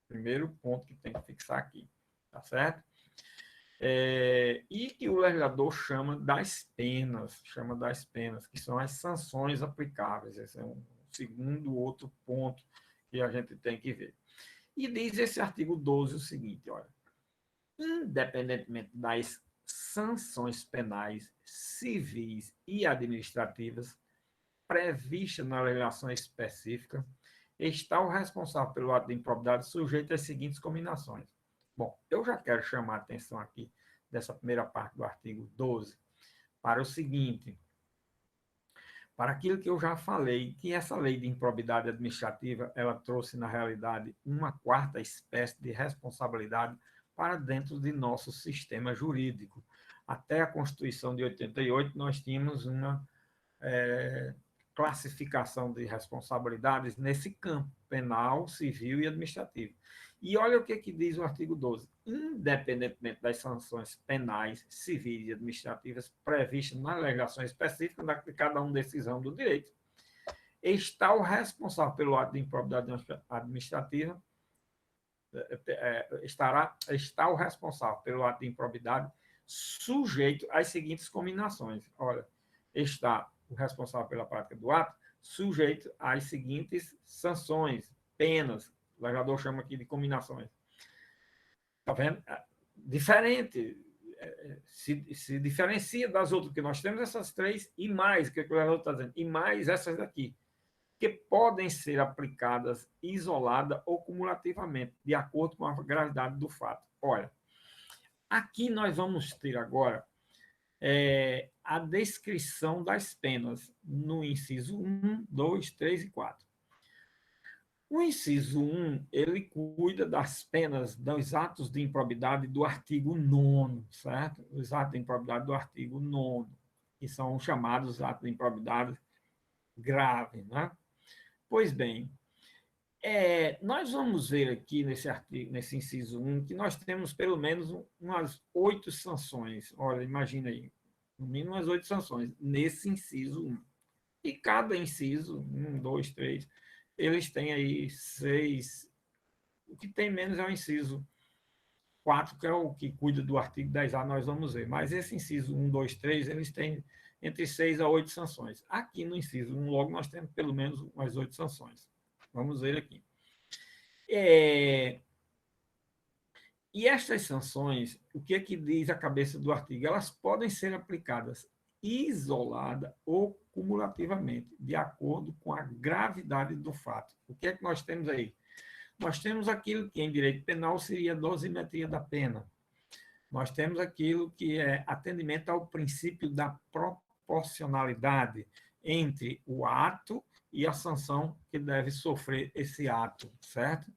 Primeiro ponto que tem que fixar aqui, tá certo? E que o legislador chama das penas, que são as sanções aplicáveis. Esse é um segundo outro ponto que a gente tem que ver. E diz esse artigo 12 o seguinte, olha, independentemente das sanções penais, civis e administrativas previstas na legislação específica, está o responsável pelo ato de improbidade sujeito às seguintes combinações. Bom, eu já quero chamar a atenção aqui dessa primeira parte do artigo 12 para o seguinte, para aquilo que eu já falei, que essa lei de improbidade administrativa, ela trouxe, na realidade, uma quarta espécie de responsabilidade para dentro de nosso sistema jurídico. Até a Constituição de 88, nós tínhamos uma classificação de responsabilidades nesse campo, penal, civil e administrativo. E olha o que diz o artigo 12. Independentemente das sanções penais, civis e administrativas previstas na legislação específica de cada um desses ramos do direito, está o responsável pelo ato de improbidade administrativa, está o responsável pelo ato de improbidade sujeito às seguintes combinações. Olha, está o responsável pela prática do ato sujeito às seguintes sanções, penas. O legislador chama aqui de combinações. Está vendo? Diferente. Se diferencia das outras, que nós temos essas três e mais, que o legislador está dizendo, e mais essas daqui, que podem ser aplicadas isolada ou cumulativamente, de acordo com a gravidade do fato. Olha, aqui nós vamos ter agora a descrição das penas no inciso 1, 2, 3 e 4. O inciso 1, ele cuida das penas dos atos de improbidade do artigo 9º, certo? Os atos de improbidade do artigo 9º, que são chamados atos de improbidade grave, né? Pois bem, nós vamos ver aqui nesse artigo, nesse inciso 1, que nós temos pelo menos umas 8 sanções. Olha, imagina aí, no mínimo umas 8 sanções nesse inciso 1. E cada inciso, 1, 2, 3, eles têm aí 6. O que tem menos é o inciso 4, que é o que cuida do artigo 10A, nós vamos ver. Mas esse inciso 1, 2, 3, eles têm entre 6 a 8 sanções. Aqui no inciso 1, logo, nós temos pelo menos umas 8 sanções. Vamos ver aqui. E estas sanções, o que é que diz a cabeça do artigo? Elas podem ser aplicadas isolada ou cumulativamente, de acordo com a gravidade do fato. O que é que nós temos aí? Nós temos aquilo que em direito penal seria dosimetria da pena. Nós temos aquilo que é atendimento ao princípio da proporcionalidade entre o ato e a sanção que deve sofrer esse ato, certo?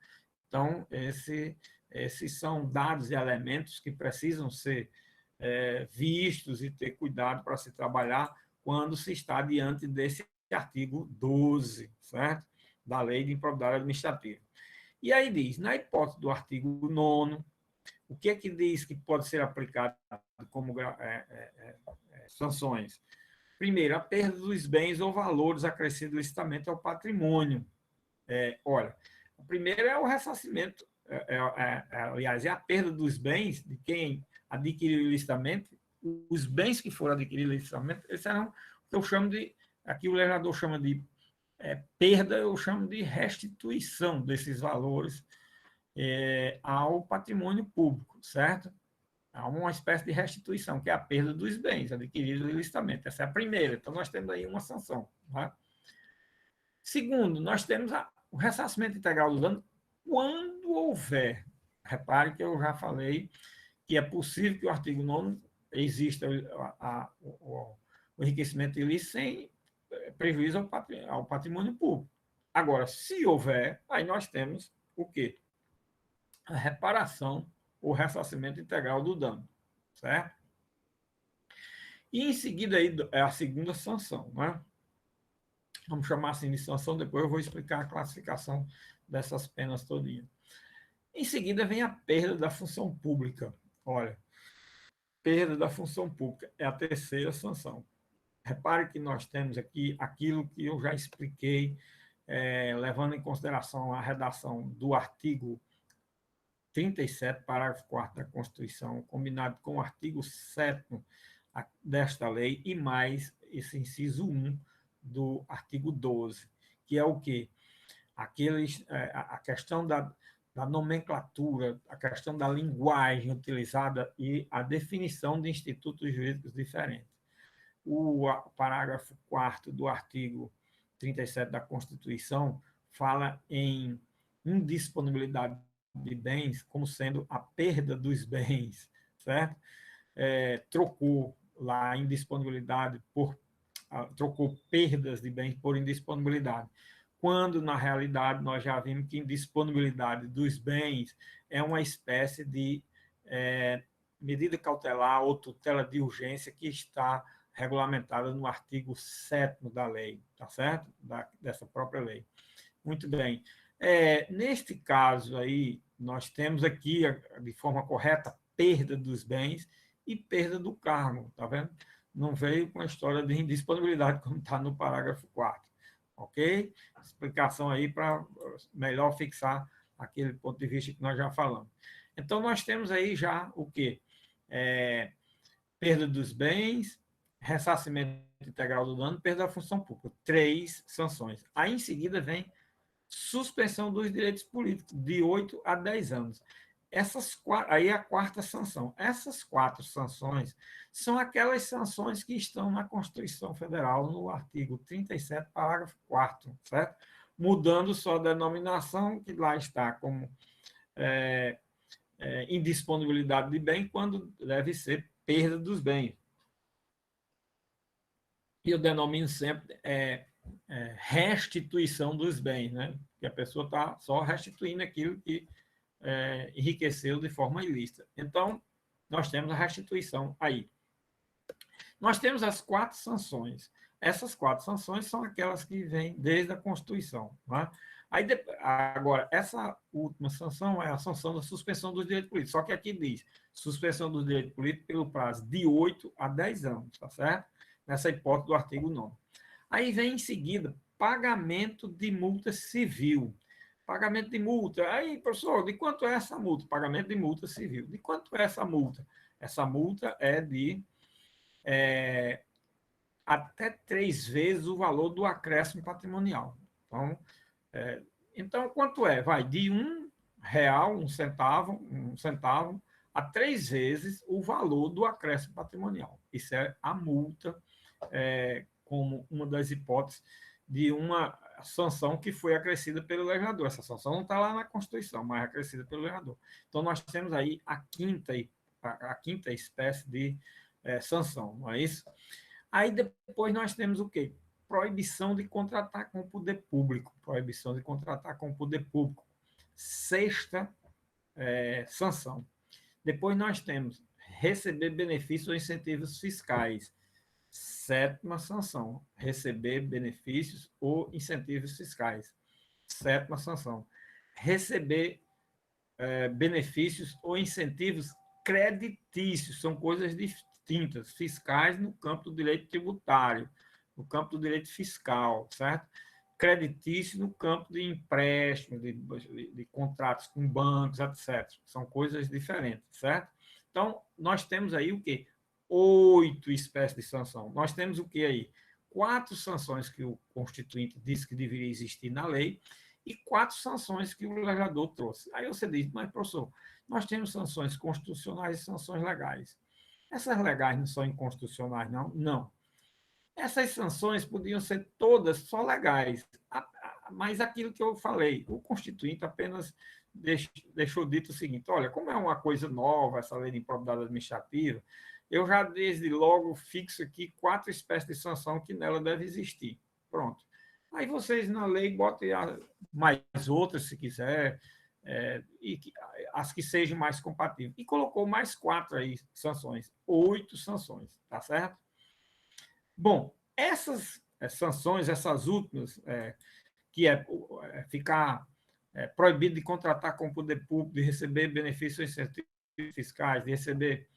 Então, esses são dados e elementos que precisam ser vistos e ter cuidado para se trabalhar quando se está diante desse artigo 12, certo? Da Lei de Improbidade Administrativa. E aí diz, na hipótese do artigo 9º, o que é que diz que pode ser aplicado como sanções? Primeiro, a perda dos bens ou valores acrescidos licitamente ao patrimônio. Olha, o primeiro é o ressarcimento, aliás, é a perda dos bens de quem adquiriu ilicitamente os bens que foram adquiridos ilicitamente, eles serão o que eu chamo de, aqui o legislador chama de perda, eu chamo de restituição desses valores ao patrimônio público, certo? Há uma espécie de restituição, que é a perda dos bens adquiridos ilicitamente. Essa é a primeira. Então, nós temos aí uma sanção. Tá? Segundo, nós temos o ressarcimento integral do dano quando houver. Repare que eu já falei que é possível que o artigo 9º exista o enriquecimento ilícito sem prejuízo ao patrimônio público. Agora, se houver, aí nós temos o quê? A reparação ou ressarcimento integral do dano, certo? E em seguida aí é a segunda sanção, né? Vamos chamar assim de sanção, depois eu vou explicar a classificação dessas penas todinhas. Em seguida vem a perda da função pública. Olha, perda da função pública é a terceira sanção. Repare que nós temos aqui aquilo que eu já expliquei, levando em consideração a redação do artigo 37, parágrafo 4º da Constituição, combinado com o artigo 7º desta lei, e mais esse inciso 1 do artigo 12, que é o quê? A questão da nomenclatura, a questão da linguagem utilizada e a definição de institutos jurídicos diferentes. O parágrafo 4º do artigo 37 da Constituição fala em indisponibilidade de bens como sendo a perda dos bens, certo? Trocou lá a indisponibilidade trocou perdas de bens por indisponibilidade, quando na realidade nós já vimos que indisponibilidade dos bens é uma espécie de medida cautelar ou tutela de urgência que está regulamentada no artigo 7º da lei, tá certo? Dessa própria lei. Muito bem. Neste caso aí, nós temos aqui, de forma correta, perda dos bens e perda do cargo, tá vendo? Não veio com a história de indisponibilidade, como está no parágrafo 4º, ok? Explicação aí para melhor fixar aquele ponto de vista que nós já falamos. Então, nós temos aí já o quê? Perda dos bens, ressarcimento integral do dano, perda da função pública. 3 sanções. Aí, em seguida, vem suspensão dos direitos políticos, de 8 a 10 anos. Aí é a quarta sanção. Essas 4 sanções são aquelas sanções que estão na Constituição Federal, no artigo 37, parágrafo 4º, certo? Mudando só a denominação, que lá está como indisponibilidade de bem, quando deve ser perda dos bens. E eu denomino sempre restituição dos bens, né? Que a pessoa está só restituindo aquilo que enriqueceu de forma ilícita. Então, nós temos a restituição aí. Nós temos as 4 sanções. Essas 4 sanções são aquelas que vêm desde a Constituição. Né? Aí, agora, essa última sanção é a sanção da suspensão dos direitos políticos. Só que aqui diz suspensão dos direitos políticos pelo prazo de 8 a 10 anos, tá certo? Nessa hipótese do artigo 9º. Aí vem em seguida pagamento de multa civil. Pagamento de multa. Aí, professor, de quanto é essa multa? Pagamento de multa civil. De quanto é essa multa? Essa multa é de até 3 vezes o valor do acréscimo patrimonial. Então, quanto é? Vai de R$1, um centavo, a 3 vezes o valor do acréscimo patrimonial. Isso é a multa, como uma das hipóteses de uma sanção que foi acrescida pelo legislador. Essa sanção não está lá na Constituição, mas é acrescida pelo legislador. Então, nós temos aí a quinta espécie de sanção, não é isso? Aí depois nós temos o quê? Proibição de contratar com o poder público. Proibição de contratar com o poder público. 6ª sanção. Depois nós temos receber benefícios ou incentivos fiscais. 7ª sanção. Receber benefícios ou incentivos fiscais. 7ª sanção. Receber benefícios ou incentivos creditícios. São coisas distintas. Fiscais no campo do direito tributário, no campo do direito fiscal, certo? Creditício no campo de empréstimo, de contratos com bancos, etc. São coisas diferentes, certo? Então, nós temos aí o quê? 8 espécies de sanção. Nós temos o que aí? 4 sanções que o Constituinte disse que deveria existir na lei e 4 sanções que o legislador trouxe. Aí você diz, mas, professor, nós temos sanções constitucionais e sanções legais. Essas legais não são inconstitucionais, não? Não. Essas sanções podiam ser todas só legais, mas aquilo que eu falei, o Constituinte apenas deixou dito o seguinte, olha, como é uma coisa nova essa lei de improbidade administrativa, eu já desde logo fixo aqui 4 espécies de sanção que nela deve existir. Pronto. Aí vocês na lei botem mais outras, se quiser, as que sejam mais compatíveis. E colocou mais 4 aí sanções, 8 sanções, tá certo? Bom, essas sanções, essas últimas, que ficar proibido de contratar com o poder público, de receber benefícios incentivos fiscais, de receber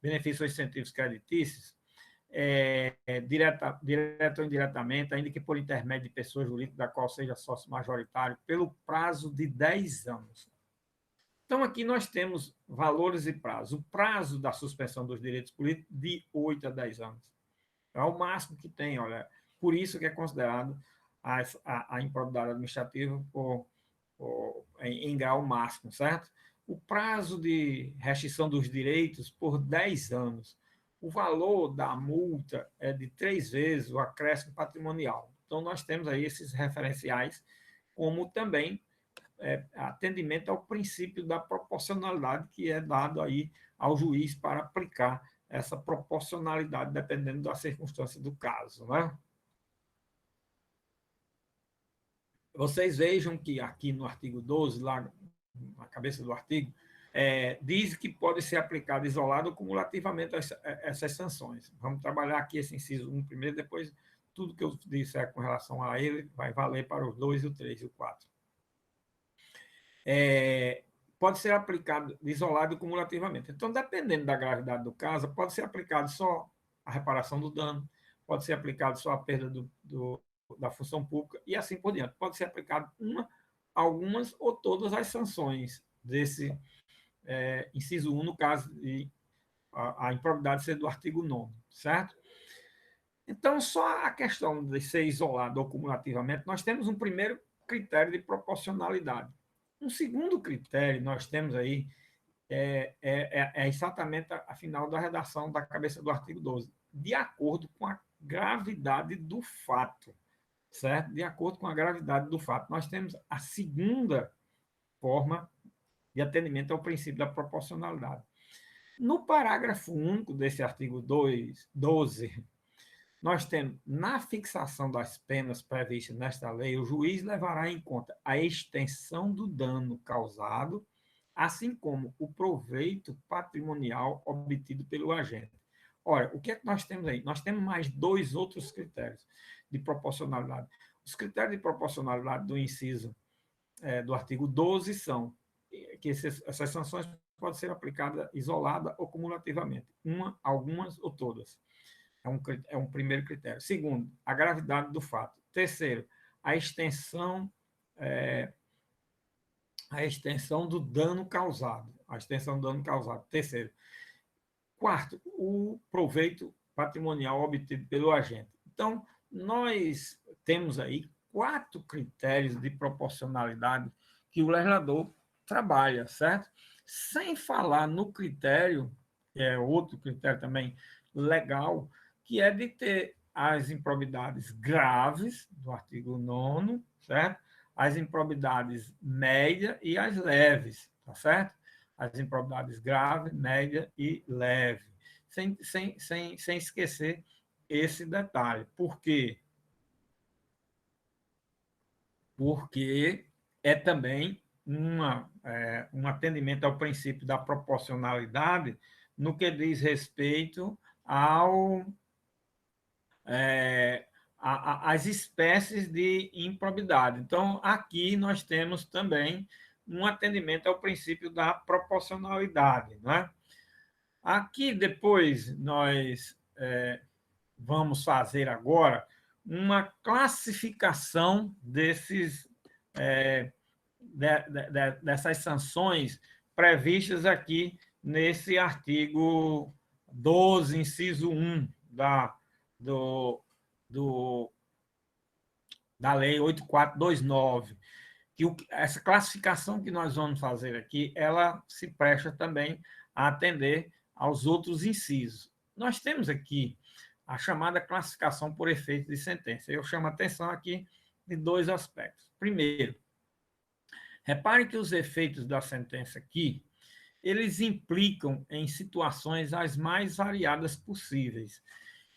benefícios incentivos creditícios, direto ou indiretamente, ainda que por intermédio de pessoa jurídica da qual seja sócio majoritário, pelo prazo de 10 anos. Então, aqui nós temos valores e prazo. O prazo da suspensão dos direitos políticos de 8 a 10 anos. É o máximo que tem, olha. Por isso que é considerado a improbidade administrativa em grau máximo, certo? O prazo de restrição dos direitos por 10 anos. O valor da multa é de 3 vezes o acréscimo patrimonial. Então, nós temos aí esses referenciais, como também atendimento ao princípio da proporcionalidade que é dado aí ao juiz para aplicar essa proporcionalidade dependendo da circunstância do caso, né? Vocês vejam que aqui no artigo 12, lá na cabeça do artigo, diz que pode ser aplicado isolado ou cumulativamente essas sanções. Vamos trabalhar aqui esse inciso 1 primeiro, depois tudo que eu disser com relação a ele vai valer para os 2, o 3 e o 4. Pode ser aplicado isolado e cumulativamente. Então, dependendo da gravidade do caso, pode ser aplicado só a reparação do dano, pode ser aplicado só a perda da função pública e assim por diante. Pode ser aplicado algumas ou todas as sanções desse inciso 1, no caso de a improbidade ser do artigo 9º, certo? Então, só a questão de ser isolado ou cumulativamente, nós temos um primeiro critério de proporcionalidade. Um segundo critério nós temos aí exatamente a final da redação da cabeça do artigo 12, de acordo com a gravidade do fato, certo? De acordo com a gravidade do fato. Nós temos a segunda forma de atendimento ao princípio da proporcionalidade. No parágrafo único desse artigo 12, nós temos, na fixação das penas previstas nesta lei, o juiz levará em conta a extensão do dano causado, assim como o proveito patrimonial obtido pelo agente. Ora, o que é que nós temos aí? Nós temos mais 2 outros critérios de proporcionalidade. Os critérios de proporcionalidade do inciso do artigo 12 são que essas sanções podem ser aplicadas isolada ou cumulativamente, algumas ou todas. É um primeiro critério. Segundo, a gravidade do fato. Terceiro, a extensão do dano causado. A extensão do dano causado. Terceiro. Quarto, o proveito patrimonial obtido pelo agente. Então, nós temos aí 4 critérios de proporcionalidade que o legislador trabalha, certo? Sem falar no critério, que é outro critério também legal, que é de ter as improbidades graves, do artigo 9º, certo? As improbidades média e as leves, tá certo? As improbidades grave, média e leve. Sem esquecer esse detalhe. Por quê? Porque é também um atendimento ao princípio da proporcionalidade no que diz respeito às espécies de improbidade. Então, aqui nós temos também um atendimento ao princípio da proporcionalidade, né? Aqui, depois, nós vamos fazer agora uma classificação dessas sanções previstas aqui nesse artigo 12, inciso 1 da Lei 8429, que essa classificação que nós vamos fazer aqui, ela se presta também a atender aos outros incisos. Nós temos aqui a chamada classificação por efeito de sentença. Eu chamo a atenção aqui de dois aspectos. Primeiro, repare que os efeitos da sentença aqui, eles implicam em situações as mais variadas possíveis.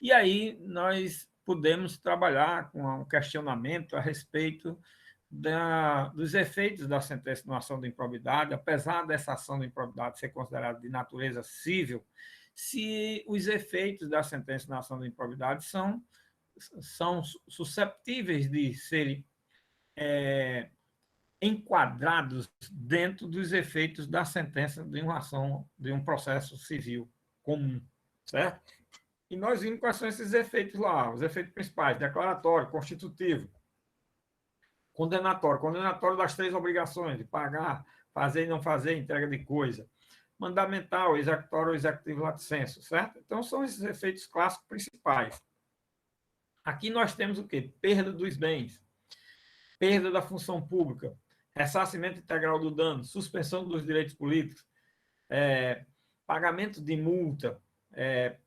E aí nós podemos trabalhar com um questionamento a respeito dos efeitos da sentença na ação de improbidade, apesar dessa ação de improbidade ser considerada de natureza civil, se os efeitos da sentença na ação de improbidade são susceptíveis de serem enquadrados dentro dos efeitos da sentença de uma ação, de um processo civil comum, certo? E nós vimos quais são esses efeitos lá, os efeitos principais: declaratório, constitutivo, condenatório, condenatório das 3 obrigações, de pagar, fazer e não fazer, entrega de coisa, mandamental, executório ou executivo lato sensu, certo? Então, são esses efeitos clássicos principais. Aqui nós temos o quê? Perda dos bens, perda da função pública, ressarcimento integral do dano, suspensão dos direitos políticos, pagamento de multa,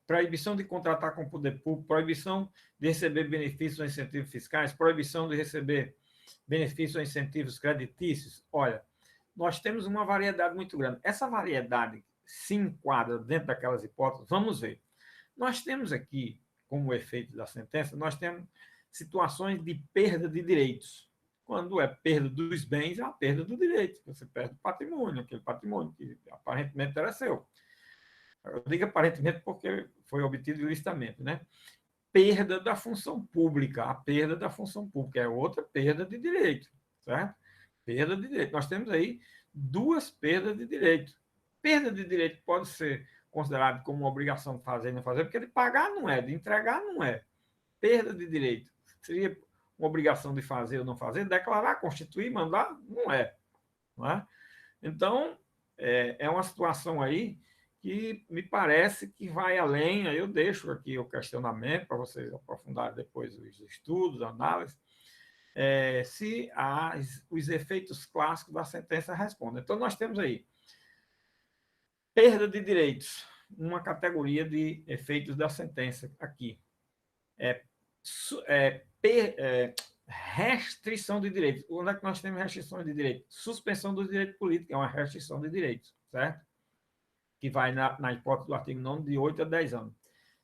proibição de contratar com o poder público, proibição de receber benefícios ou incentivos fiscais, proibição de receber benefícios ou incentivos creditícios. Olha, nós temos uma variedade muito grande. Essa variedade se enquadra dentro daquelas hipóteses. Vamos ver. Nós temos aqui, como efeito da sentença, nós temos situações de perda de direitos. Quando é perda dos bens, é a perda do direito. Você perde o patrimônio, aquele patrimônio que aparentemente era seu. Eu digo aparentemente porque foi obtido ilicitamente, né? Perda da função pública. A perda da função pública é outra perda de direito, certo? Perda de direito. Nós temos aí 2 perdas de direito. Perda de direito pode ser considerado como uma obrigação de fazer e não fazer, porque de pagar não é, de entregar não é. Perda de direito seria uma obrigação de fazer ou não fazer, declarar, constituir, mandar, não é. Não é? Então, é uma situação aí que me parece que vai além. Aí eu deixo aqui o questionamento para vocês aprofundarem depois os estudos, a análise, se os efeitos clássicos da sentença respondem. Então, nós temos aí perda de direitos, uma categoria de efeitos da sentença aqui. Restrição de direitos. Onde é que nós temos restrições de direitos? Suspensão dos direitos políticos, é uma restrição de direitos, certo? Que vai na hipótese do artigo 9 de 8 a 10 anos.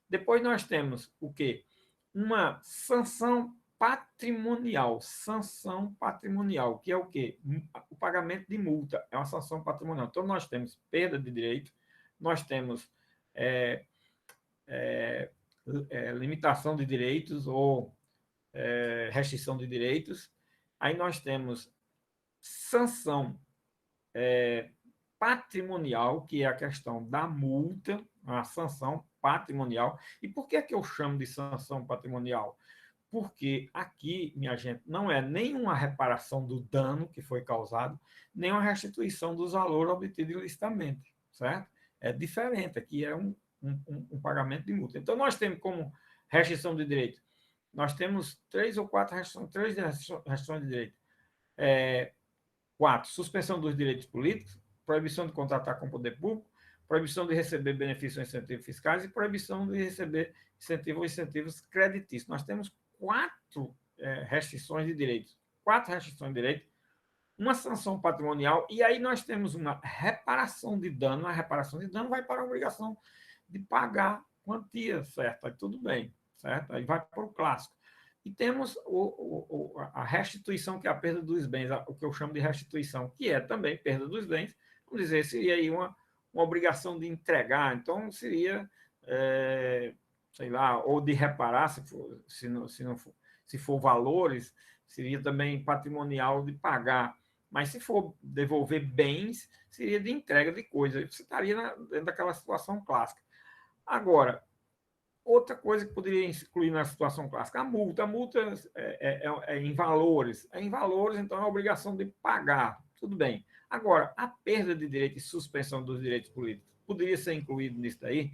Depois nós temos o quê? Uma sanção patrimonial. Sanção patrimonial, que é o quê? O pagamento de multa é uma sanção patrimonial. Então, nós temos perda de direito, nós temos limitação de direitos ou restrição de direitos. Aí nós temos sanção patrimonial, que é a questão da multa, a sanção patrimonial. E por que é que eu chamo de sanção patrimonial? Porque aqui, minha gente, não é nem uma reparação do dano que foi causado, nem uma restituição dos valores obtidos ilicitamente, certo? É diferente, aqui é um pagamento de multa. Então, nós temos como restrição de direito, nós temos 3 ou 4 restrições de direito. 4, suspensão dos direitos políticos, proibição de contratar com o poder público, proibição de receber benefícios ou incentivos fiscais e proibição de receber incentivos ou incentivos creditícios. Nós temos 4 restrições de direitos. 4 restrições de direito, uma sanção patrimonial, e aí nós temos uma reparação de dano. A reparação de dano vai para a obrigação de pagar quantia, certo? Aí tudo bem, certo? Aí vai para o clássico. E temos a restituição, que é a perda dos bens, o que eu chamo de restituição, que é também perda dos bens. Vamos dizer, seria aí uma obrigação de entregar, então seria, sei lá, ou de reparar, se for valores, seria também patrimonial de pagar. Mas se for devolver bens, seria de entrega de coisas. Você estaria dentro daquela situação clássica. Agora, outra coisa que poderia incluir na situação clássica, a multa. A multa é em valores. É em valores, então é a obrigação de pagar. Tudo bem. Agora, a perda de direito e suspensão dos direitos políticos poderia ser incluído nisso daí?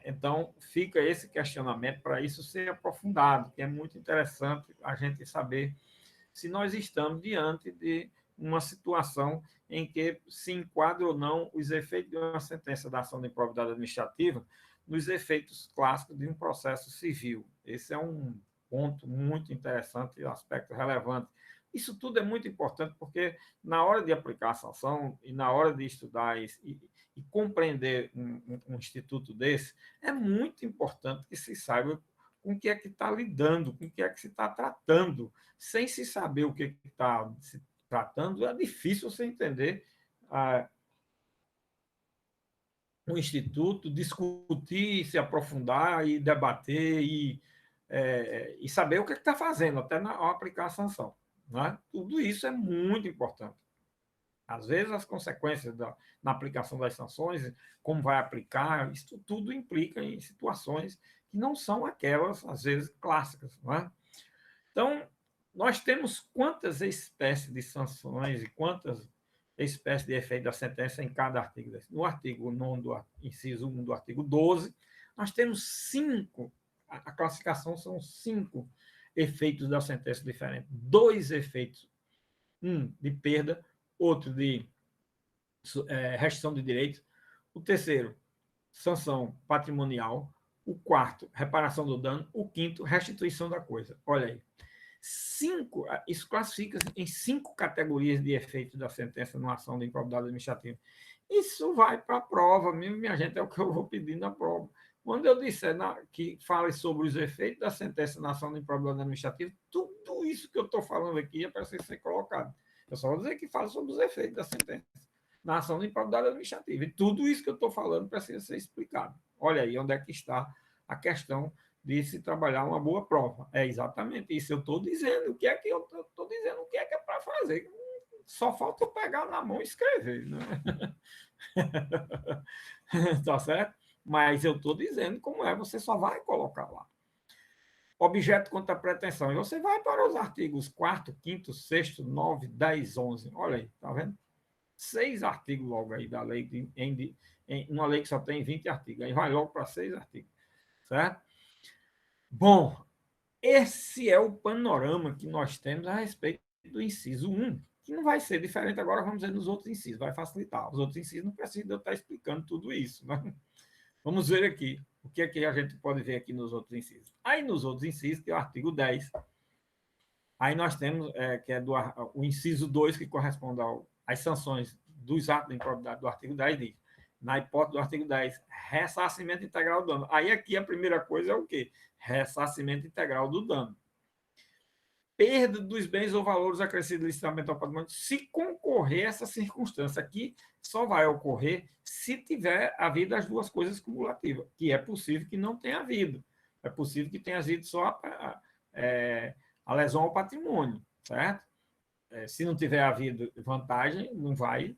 Então, fica esse questionamento para isso ser aprofundado, que é muito interessante a gente saber se nós estamos diante de uma situação em que se enquadra ou não os efeitos de uma sentença da ação de improbidade administrativa nos efeitos clássicos de um processo civil. Esse é um ponto muito interessante, aspecto relevante. Isso tudo é muito importante porque, na hora de aplicar a sanção e na hora de estudar e compreender um instituto desse, é muito importante que se saiba com o que é que está lidando, com o que é que se está tratando. Sem se saber o que está se tratando, é difícil você entender um instituto, discutir, se aprofundar e debater e saber o que está fazendo, até ao aplicar a sanção. Né? Tudo isso é muito importante. Às vezes, as consequências na aplicação das sanções, como vai aplicar, isso tudo implica em situações que não são aquelas, às vezes, clássicas. Não é? Então, nós temos quantas espécies de sanções e quantas espécies de efeito da sentença em cada artigo. No artigo 9, inciso 1 do artigo 12, nós temos 5, a classificação são 5 efeitos da sentença diferentes. 2 efeitos, um de perda, outro de restrição de direitos, o terceiro, sanção patrimonial, o quarto, reparação do dano, o quinto, restituição da coisa. Olha aí. 5, isso classifica em 5 categorias de efeitos da sentença numa ação de improbidade administrativa. Isso vai para a prova, mesmo, minha gente, é o que eu vou pedir na prova. Quando eu disser que fale sobre os efeitos da sentença na ação de improbidade administrativa, tudo isso que eu estou falando aqui é para ser colocado. Eu só vou dizer que fala sobre os efeitos da sentença na ação de improbidade administrativa. E tudo isso que eu estou falando precisa ser explicado. Olha aí onde é que está a questão de se trabalhar uma boa prova. É exatamente isso. Eu estou dizendo o que é que eu estou dizendo, o que é para fazer. Só falta eu pegar na mão e escrever. Né? Tá certo? Mas eu estou dizendo como é, você só vai colocar lá. Objeto contra a pretensão. E você vai para os artigos 4º, 5º, 6º, 9, 10, 11. Olha aí, tá vendo? 6 artigos logo aí da lei, em uma lei que só tem 20 artigos. Aí vai logo para 6 artigos. Certo? Bom, esse é o panorama que nós temos a respeito do inciso 1, que não vai ser diferente agora, vamos dizer, nos outros incisos, vai facilitar. Os outros incisos não precisam de eu estar explicando tudo isso. Né? Vamos ver aqui o que é que a gente pode ver aqui nos outros incisos. Aí, nos outros incisos, que é o artigo 10, aí nós temos, que é o inciso 2, que corresponde às sanções dos atos de improbidade do artigo 10, diz, na hipótese do artigo 10, ressarcimento integral do dano. Aí aqui a primeira coisa é o quê? Ressarcimento integral do dano. Perda dos bens ou valores acrescidos licitamente ao patrimônio, se concorrer essa circunstância aqui, só vai ocorrer se tiver havido as duas coisas cumulativas, que é possível que não tenha havido. É possível que tenha havido só a lesão ao patrimônio, certo? Se não tiver havido vantagem, não vai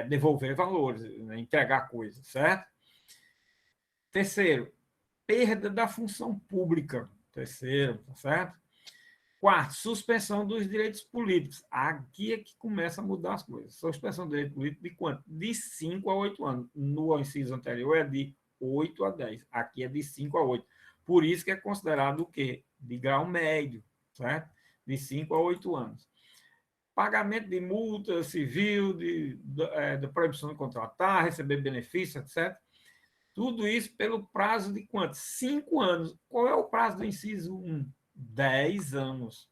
devolver valores, né? Entregar coisas, certo? Terceiro, perda da função pública. Terceiro, tá certo? Quarto, suspensão dos direitos políticos. Aqui é que começa a mudar as coisas. Suspensão do direito político de quanto? De 5 a 8 anos. No inciso anterior é de 8 a 10. Aqui é de 5 a 8. Por isso que é considerado o quê? De grau médio, certo? De 5 a 8 anos. Pagamento de multa civil, de proibição de contratar, receber benefício, etc. Tudo isso pelo prazo de quanto? 5 anos. Qual é o prazo do inciso 1? 10 anos.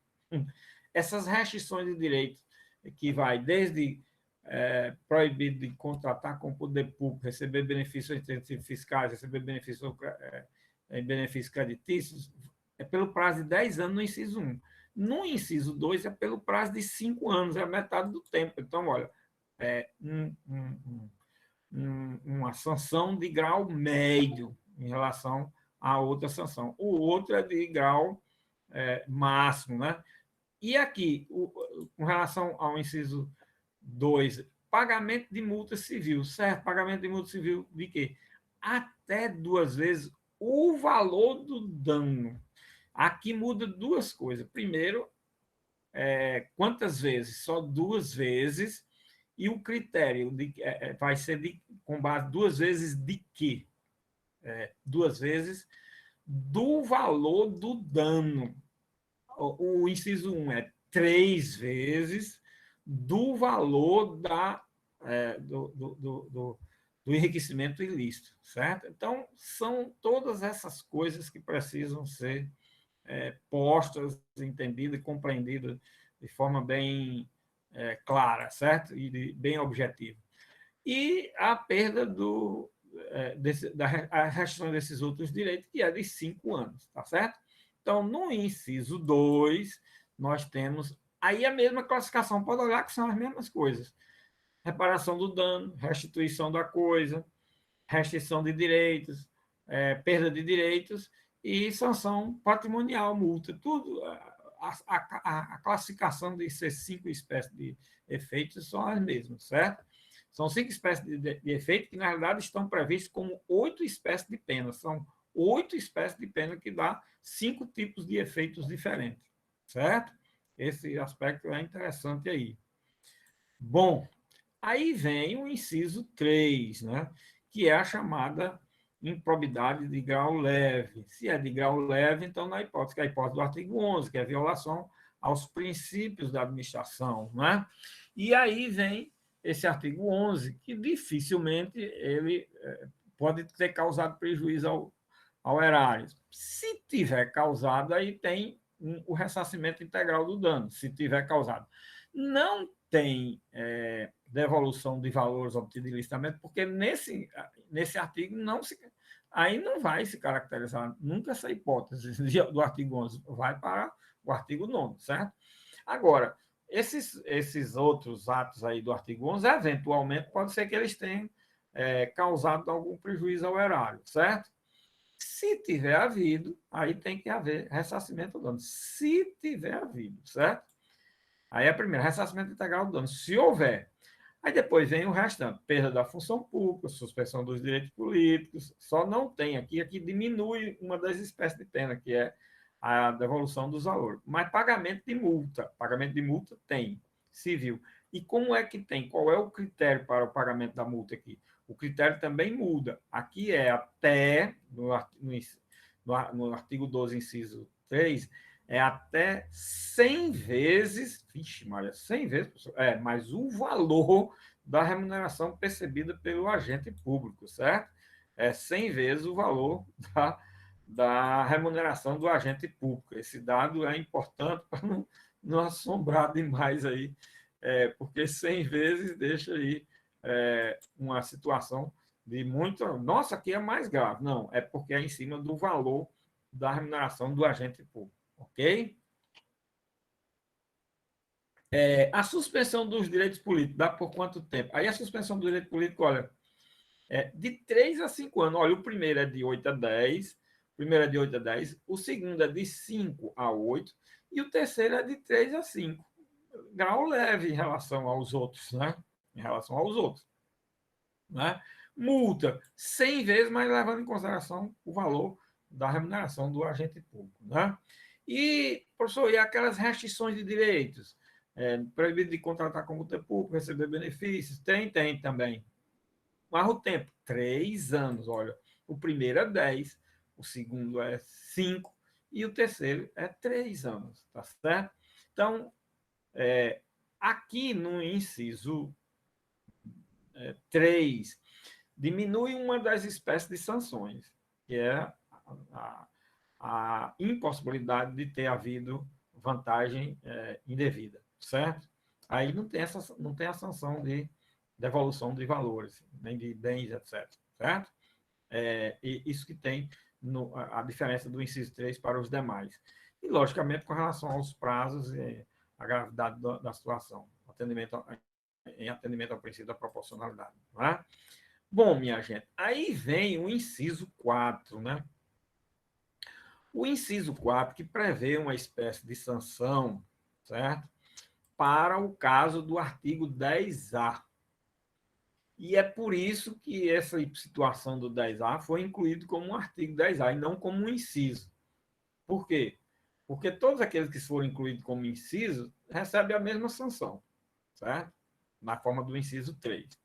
Essas restrições de direito, que vai desde proibido de contratar com o poder público, receber benefícios fiscais, receber benefícios creditícios, é pelo prazo de 10 anos no inciso 1. No inciso 2, é pelo prazo de 5 anos, é a metade do tempo. Então, olha, uma sanção de grau médio em relação a outra sanção. O outro é de grau máximo, né? E aqui, com relação ao inciso 2, pagamento de multa civil, certo? Pagamento de multa civil de quê? Até 2 vezes o valor do dano. Aqui muda 2 coisas. Primeiro, quantas vezes? Só 2 vezes. E o critério vai ser com base 2 vezes de quê? 2 vezes do valor do dano. O inciso 1 é 3 vezes do valor do enriquecimento ilícito, certo? Então, são todas essas coisas que precisam ser postas, entendidas e compreendidas de forma bem clara, certo? E bem objetiva. E a perda a restrição desses outros direitos, que é de 5 anos, tá certo? Então, no inciso 2, nós temos aí a mesma classificação, pode olhar que são as mesmas coisas. Reparação do dano, restituição da coisa, restrição de direitos, perda de direitos e sanção patrimonial, multa, tudo. A classificação desses 5 espécies de efeitos são as mesmas, certo? São 5 espécies de efeitos que, na realidade, estão previstos como 8 espécies de pena. São 8 espécies de pena que dá 5 tipos de efeitos diferentes, certo? Esse aspecto é interessante aí. Bom, aí vem o inciso 3, né? Que é a chamada improbidade de grau leve. Se é de grau leve, então na hipótese, que é a hipótese do artigo 11, que é a violação aos princípios da administração, né? E aí vem esse artigo 11, que dificilmente ele pode ter causado prejuízo ao erário. Se tiver causado, aí tem o ressarcimento integral do dano, se tiver causado. Não tem devolução de valores obtidos ilicitamente, porque nesse artigo aí não vai se caracterizar nunca essa hipótese do artigo 11, vai para o artigo 9º, certo? Agora, esses outros atos aí do artigo 11, eventualmente, pode ser que eles tenham causado algum prejuízo ao erário, certo? Se tiver havido, aí tem que haver ressarcimento do dano. Se tiver havido, certo? Aí é a primeira, ressarcimento integral do dano. Se houver. Aí depois vem o restante, perda da função pública, suspensão dos direitos políticos, só não tem aqui diminui uma das espécies de pena, que é a devolução dos valores. Mas pagamento de multa tem, civil. E como é que tem? Qual é o critério para o pagamento da multa aqui? O critério também muda. Aqui é até, no artigo 12, inciso 3, é até 100 vezes, vixe Maria, 100 vezes, mas o valor da remuneração percebida pelo agente público, certo? É 100 vezes o valor da remuneração do agente público. Esse dado é importante para não assombrar demais aí, porque 100 vezes deixa aí uma situação de muito... Nossa, aqui é mais grave. Não, é porque é em cima do valor da remuneração do agente público. Ok? A suspensão dos direitos políticos dá por quanto tempo? Aí a suspensão do direito político, olha, de 3 a 5 anos. Olha, o primeiro é de 8 a 10, o segundo é de 5 a 8, e o terceiro é de 3 a 5. Grau leve em relação aos outros, né? Em relação aos outros. Né? Multa 100 vezes, mas levando em consideração o valor da remuneração do agente público. Né? E, professor, e aquelas restrições de direitos? Proibido de contratar com multa pública, receber benefícios? Tem também. Mas o tempo, 3 anos. Olha, o primeiro é 10, o segundo é 5 e o terceiro é 3 anos. Tá certo? Então, aqui no inciso 3, diminui uma das espécies de sanções, que é a impossibilidade de ter havido vantagem indevida, certo? Aí não tem a sanção de devolução de valores, nem de bens, etc. Certo? E isso que tem a diferença do inciso 3 para os demais. E, logicamente, com relação aos prazos e a gravidade da situação, em atendimento ao princípio da proporcionalidade. Não é? Bom, minha gente, aí vem o inciso 4, né? O inciso 4, que prevê uma espécie de sanção, certo? Para o caso do artigo 10A. E é por isso que essa situação do 10A foi incluído como um artigo 10A e não como um inciso. Por quê? Porque todos aqueles que foram incluídos como inciso recebem a mesma sanção, certo? Na forma do inciso 3.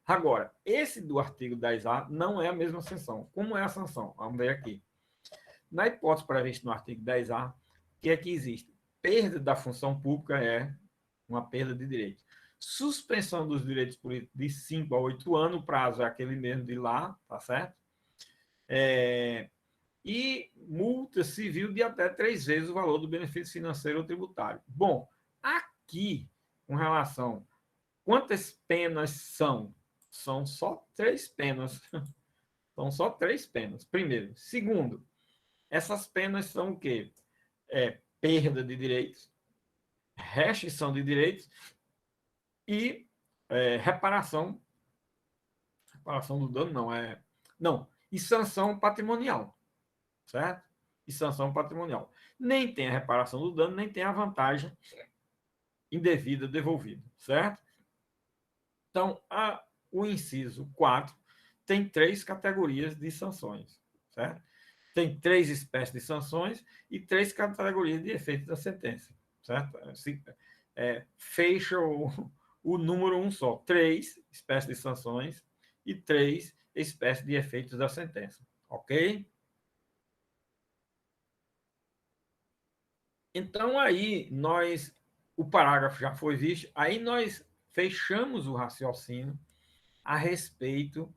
Agora, esse do artigo 10A não é a mesma sanção. Como é a sanção? Vamos ver aqui. Na hipótese prevista no artigo 10A, o que é que existe? Perda da função pública é uma perda de direitos. Suspensão dos direitos políticos de 5 a 8 anos, o prazo é aquele mesmo de lá, tá certo? E multa civil de até 3 vezes o valor do benefício financeiro ou tributário. Bom, aqui, com relação, quantas penas são? São só 3 penas. São só 3 penas, primeiro. Segundo, essas penas são o quê? Perda de direitos, restrição de direitos e reparação do dano, não, e sanção patrimonial, certo? E sanção patrimonial. Nem tem a reparação do dano, nem tem a vantagem indevida devolvida, certo? Então, o inciso 4 tem 3 categorias de sanções, certo? Tem 3 espécies de sanções e 3 categorias de efeitos da sentença, certo? Fecha o número um só. 3 espécies de sanções e 3 espécies de efeitos da sentença, ok? Então, aí, o parágrafo já foi visto, aí nós fechamos o raciocínio a respeito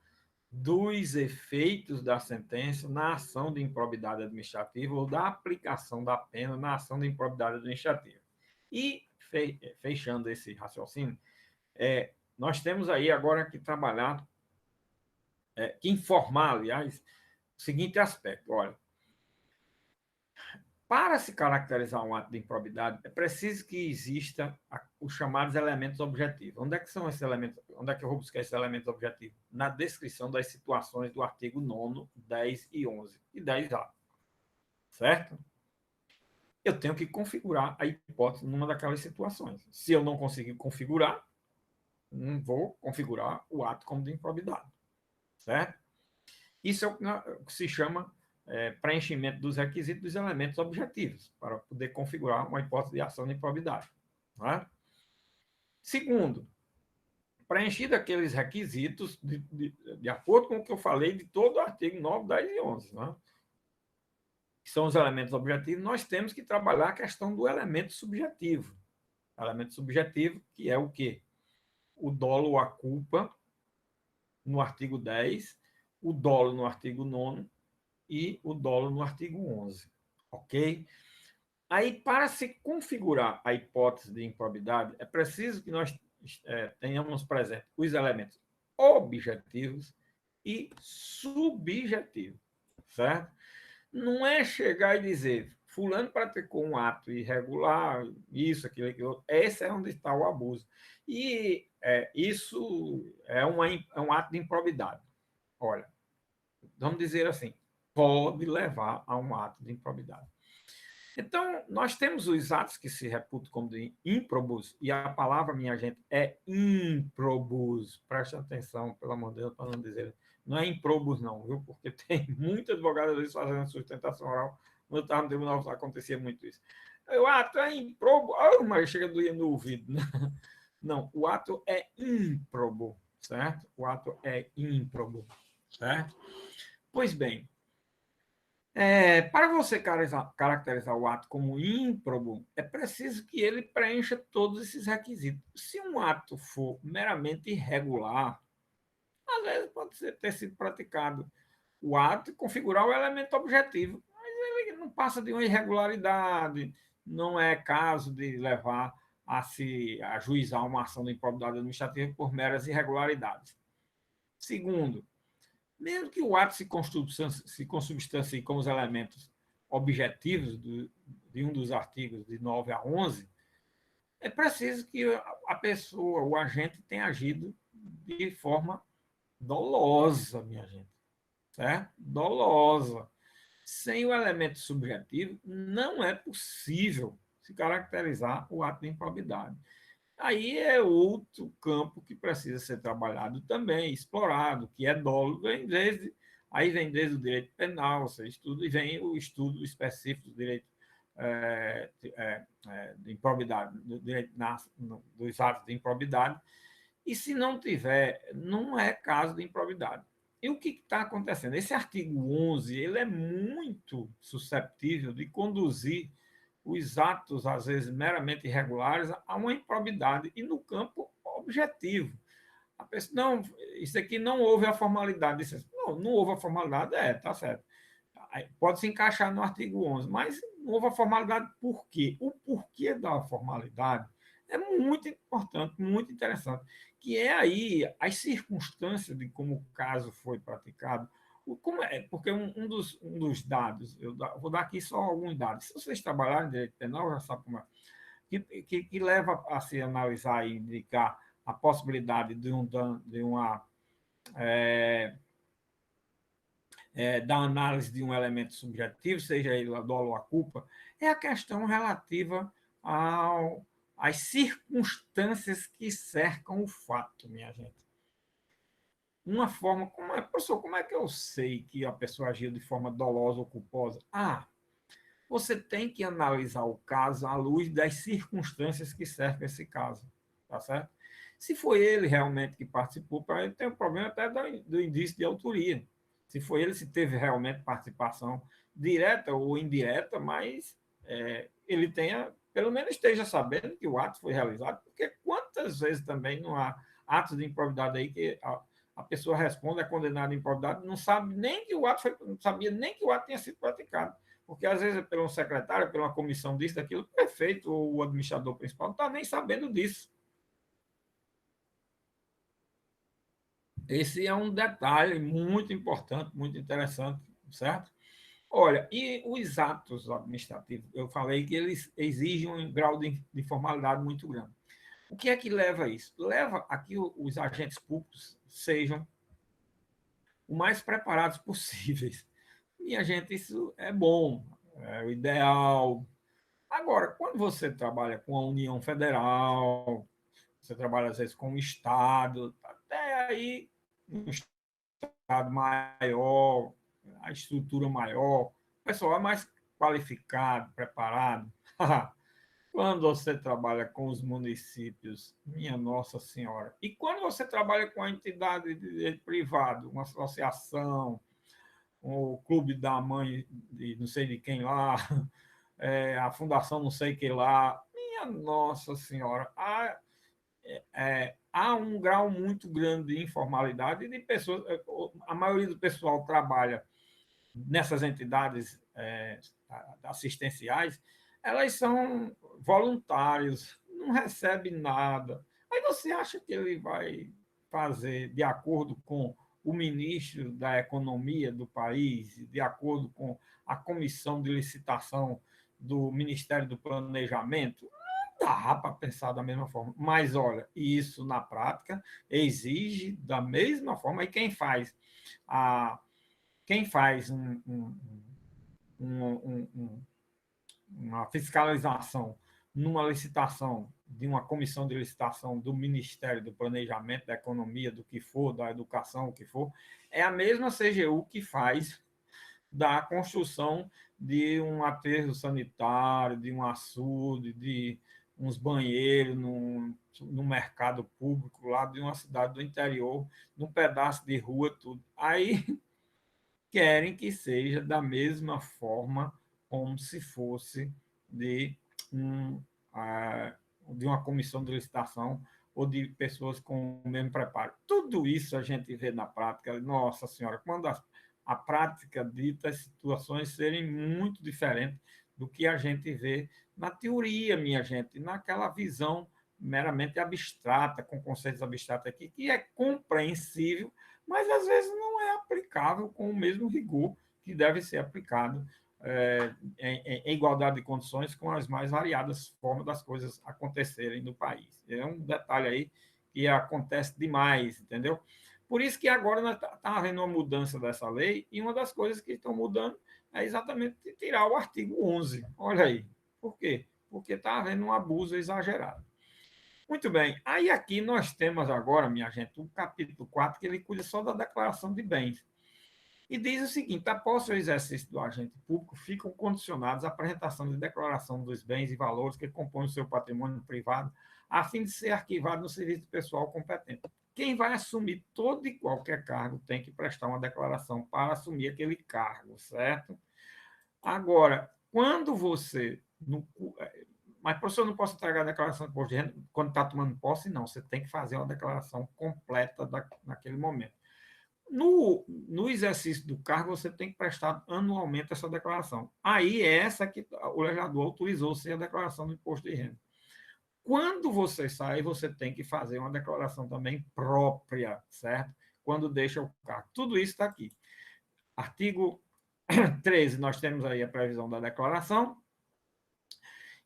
dos efeitos da sentença na ação de improbidade administrativa ou da aplicação da pena na ação de improbidade administrativa. E, fechando esse raciocínio, nós temos aí agora que trabalhar, que informar, aliás, o seguinte aspecto. Olha, para se caracterizar um ato de improbidade, é preciso que exista os chamados elementos objetivos. Onde é que são esses elementos? Onde é que eu vou buscar esses elementos objetivos? Na descrição das situações do artigo 9º, 10 e 11 e 10A. Certo? Eu tenho que configurar a hipótese numa daquelas situações. Se eu não conseguir configurar, não vou configurar o ato como de improbidade. Certo? Isso é o que se chama preenchimento dos requisitos dos elementos objetivos, para poder configurar uma hipótese de ação de improbidade. Né? Segundo, preenchido aqueles requisitos, de acordo com o que eu falei de todo o artigo 9, 10 e 11, né? Que são os elementos objetivos, nós temos que trabalhar a questão do elemento subjetivo. Elemento subjetivo, que é o quê? O dolo ou a culpa, no artigo 10, o dolo no artigo 9 e o dolo no artigo 11. Ok? Aí, para se configurar a hipótese de improbidade, é preciso que nós tenhamos presente os elementos objetivos e subjetivos, certo? Não é chegar e dizer, fulano praticou um ato irregular, isso, aquilo. Esse é onde está o abuso. E isso é um ato de improbidade. Olha, vamos dizer assim, pode levar a um ato de improbidade. Então, nós temos os atos que se reputam como de improbus, e a palavra, minha gente, é improbus. Preste atenção, pelo amor de Deus, para não dizer. Não é improbus, não, viu? Porque tem muitos advogados fazendo sustentação oral. Quando eu estava no tribunal, acontecia muito isso. O ato é improbo. Oh, mas chega doendo no ouvido. Não, o ato é improbo, certo? O ato é improbo, certo? Pois bem, para você caracterizar o ato como ímprobo, é preciso que ele preencha todos esses requisitos. Se um ato for meramente irregular, às vezes pode ter sido praticado o ato e configurar o elemento objetivo, mas ele não passa de uma irregularidade, não é caso de levar a se ajuizar uma ação de improbidade administrativa por meras irregularidades. Segundo, mesmo que o ato se consubstancie como os elementos objetivos de um dos artigos de 9 a 11, é preciso que a pessoa, o agente, tenha agido de forma dolosa, minha gente. Certo? Dolosa. Sem o elemento subjetivo, não é possível se caracterizar o ato de improbidade. Aí é outro campo que precisa ser trabalhado também, explorado, que é dolo, aí vem desde o direito penal, e vem o estudo específico do direito de improbidade, do direito dos atos de improbidade, E se não tiver, não é caso de improbidade. E o que está acontecendo? Esse artigo 11 ele é muito susceptível de conduzir os atos, às vezes meramente irregulares, a uma improbidade e no campo objetivo. A pessoa, não, isso aqui não houve a formalidade. Não, não houve a formalidade, tá certo. Pode se encaixar no artigo 11, mas não houve a formalidade por quê? O porquê da formalidade é muito importante, muito interessante, que é aí as circunstâncias de como o caso foi praticado. Como é? Porque um dos dados, vou dar aqui só alguns dados. Se vocês trabalharem em direito penal, já sabem como é, que leva a se analisar e indicar a possibilidade de uma da análise de um elemento subjetivo, seja ele a dolo ou a culpa, é a questão relativa às circunstâncias que cercam o fato, minha gente. Uma forma, professor, como é que eu sei que a pessoa agiu de forma dolosa ou culposa? Você tem que analisar o caso à luz das circunstâncias que cercam esse caso, tá certo? Se foi ele realmente que participou, para ele tem um problema até do indício de autoria. Se foi ele, se teve realmente participação direta ou indireta, mas ele tenha, pelo menos esteja sabendo que o ato foi realizado, porque quantas vezes também não há atos de improbidade aí que a pessoa responde, é condenada em improbidade, não sabe nem que o ato foi, não sabia nem que o ato tinha sido praticado. Porque, às vezes, pelo secretário, pela comissão disso, daquilo, o prefeito ou o administrador principal não está nem sabendo disso. Esse é um detalhe muito importante, muito interessante, certo? Olha, e os atos administrativos, eu falei que eles exigem um grau de formalidade muito grande. O que é que leva a isso? Leva a que os agentes públicos sejam o mais preparados possíveis. Minha gente, isso é bom, é o ideal. Agora, quando você trabalha com a União Federal, você trabalha às vezes com o Estado, até aí um Estado maior, a estrutura maior, o pessoal é mais qualificado, preparado. Quando você trabalha com os municípios, minha Nossa Senhora, e quando você trabalha com a entidade de direito privado, uma associação, o clube da mãe de não sei de quem lá, a fundação não sei que lá, minha Nossa Senhora, há um grau muito grande de informalidade de pessoas, a maioria do pessoal trabalha nessas entidades assistenciais, elas são voluntários, não recebem nada. Aí você acha que ele vai fazer de acordo com o ministro da Economia do país, de acordo com a comissão de licitação do Ministério do Planejamento? Não dá para pensar da mesma forma. Mas, olha, isso na prática exige da mesma forma. E quem faz uma fiscalização numa licitação de uma comissão de licitação do Ministério do Planejamento, da Economia, do que for, da Educação, o que for, é a mesma CGU que faz da construção de um aterro sanitário, de um açude, de uns banheiros no mercado público lá de uma cidade do interior, num pedaço de rua, tudo. Aí querem que seja da mesma forma como se fosse de, um, de uma comissão de licitação ou de pessoas com o mesmo preparo. Tudo isso a gente vê na prática. Nossa Senhora, quando a prática dita as situações serem muito diferentes do que a gente vê na teoria, minha gente, naquela visão meramente abstrata, com conceitos abstratos aqui, que é compreensível, mas às vezes não é aplicável com o mesmo rigor que deve ser aplicado em igualdade de condições com as mais variadas formas das coisas acontecerem no país. É um detalhe aí que acontece demais, entendeu? Por isso que agora está havendo uma mudança dessa lei, e uma das coisas que estão mudando é exatamente tirar o artigo 11. Olha aí. Por quê? Porque está havendo um abuso exagerado. Muito bem. Aí aqui nós temos agora, minha gente, o capítulo 4, que ele cuida só da declaração de bens. E diz o seguinte: após o exercício do agente público, ficam condicionados à apresentação de declaração dos bens e valores que compõem o seu patrimônio privado a fim de ser arquivado no serviço pessoal competente. Quem vai assumir todo e qualquer cargo tem que prestar uma declaração para assumir aquele cargo, certo? Agora, quando você... Mas, professor, eu não posso entregar a declaração de imposto de renda quando está tomando posse? Não, você tem que fazer uma declaração completa naquele momento. No exercício do cargo, você tem que prestar anualmente essa declaração. Aí é essa que o legislador autorizou ser a declaração do imposto de renda. Quando você sai, você tem que fazer uma declaração também própria, certo? Quando deixa o cargo. Tudo isso está aqui. Artigo 13, nós temos aí a previsão da declaração.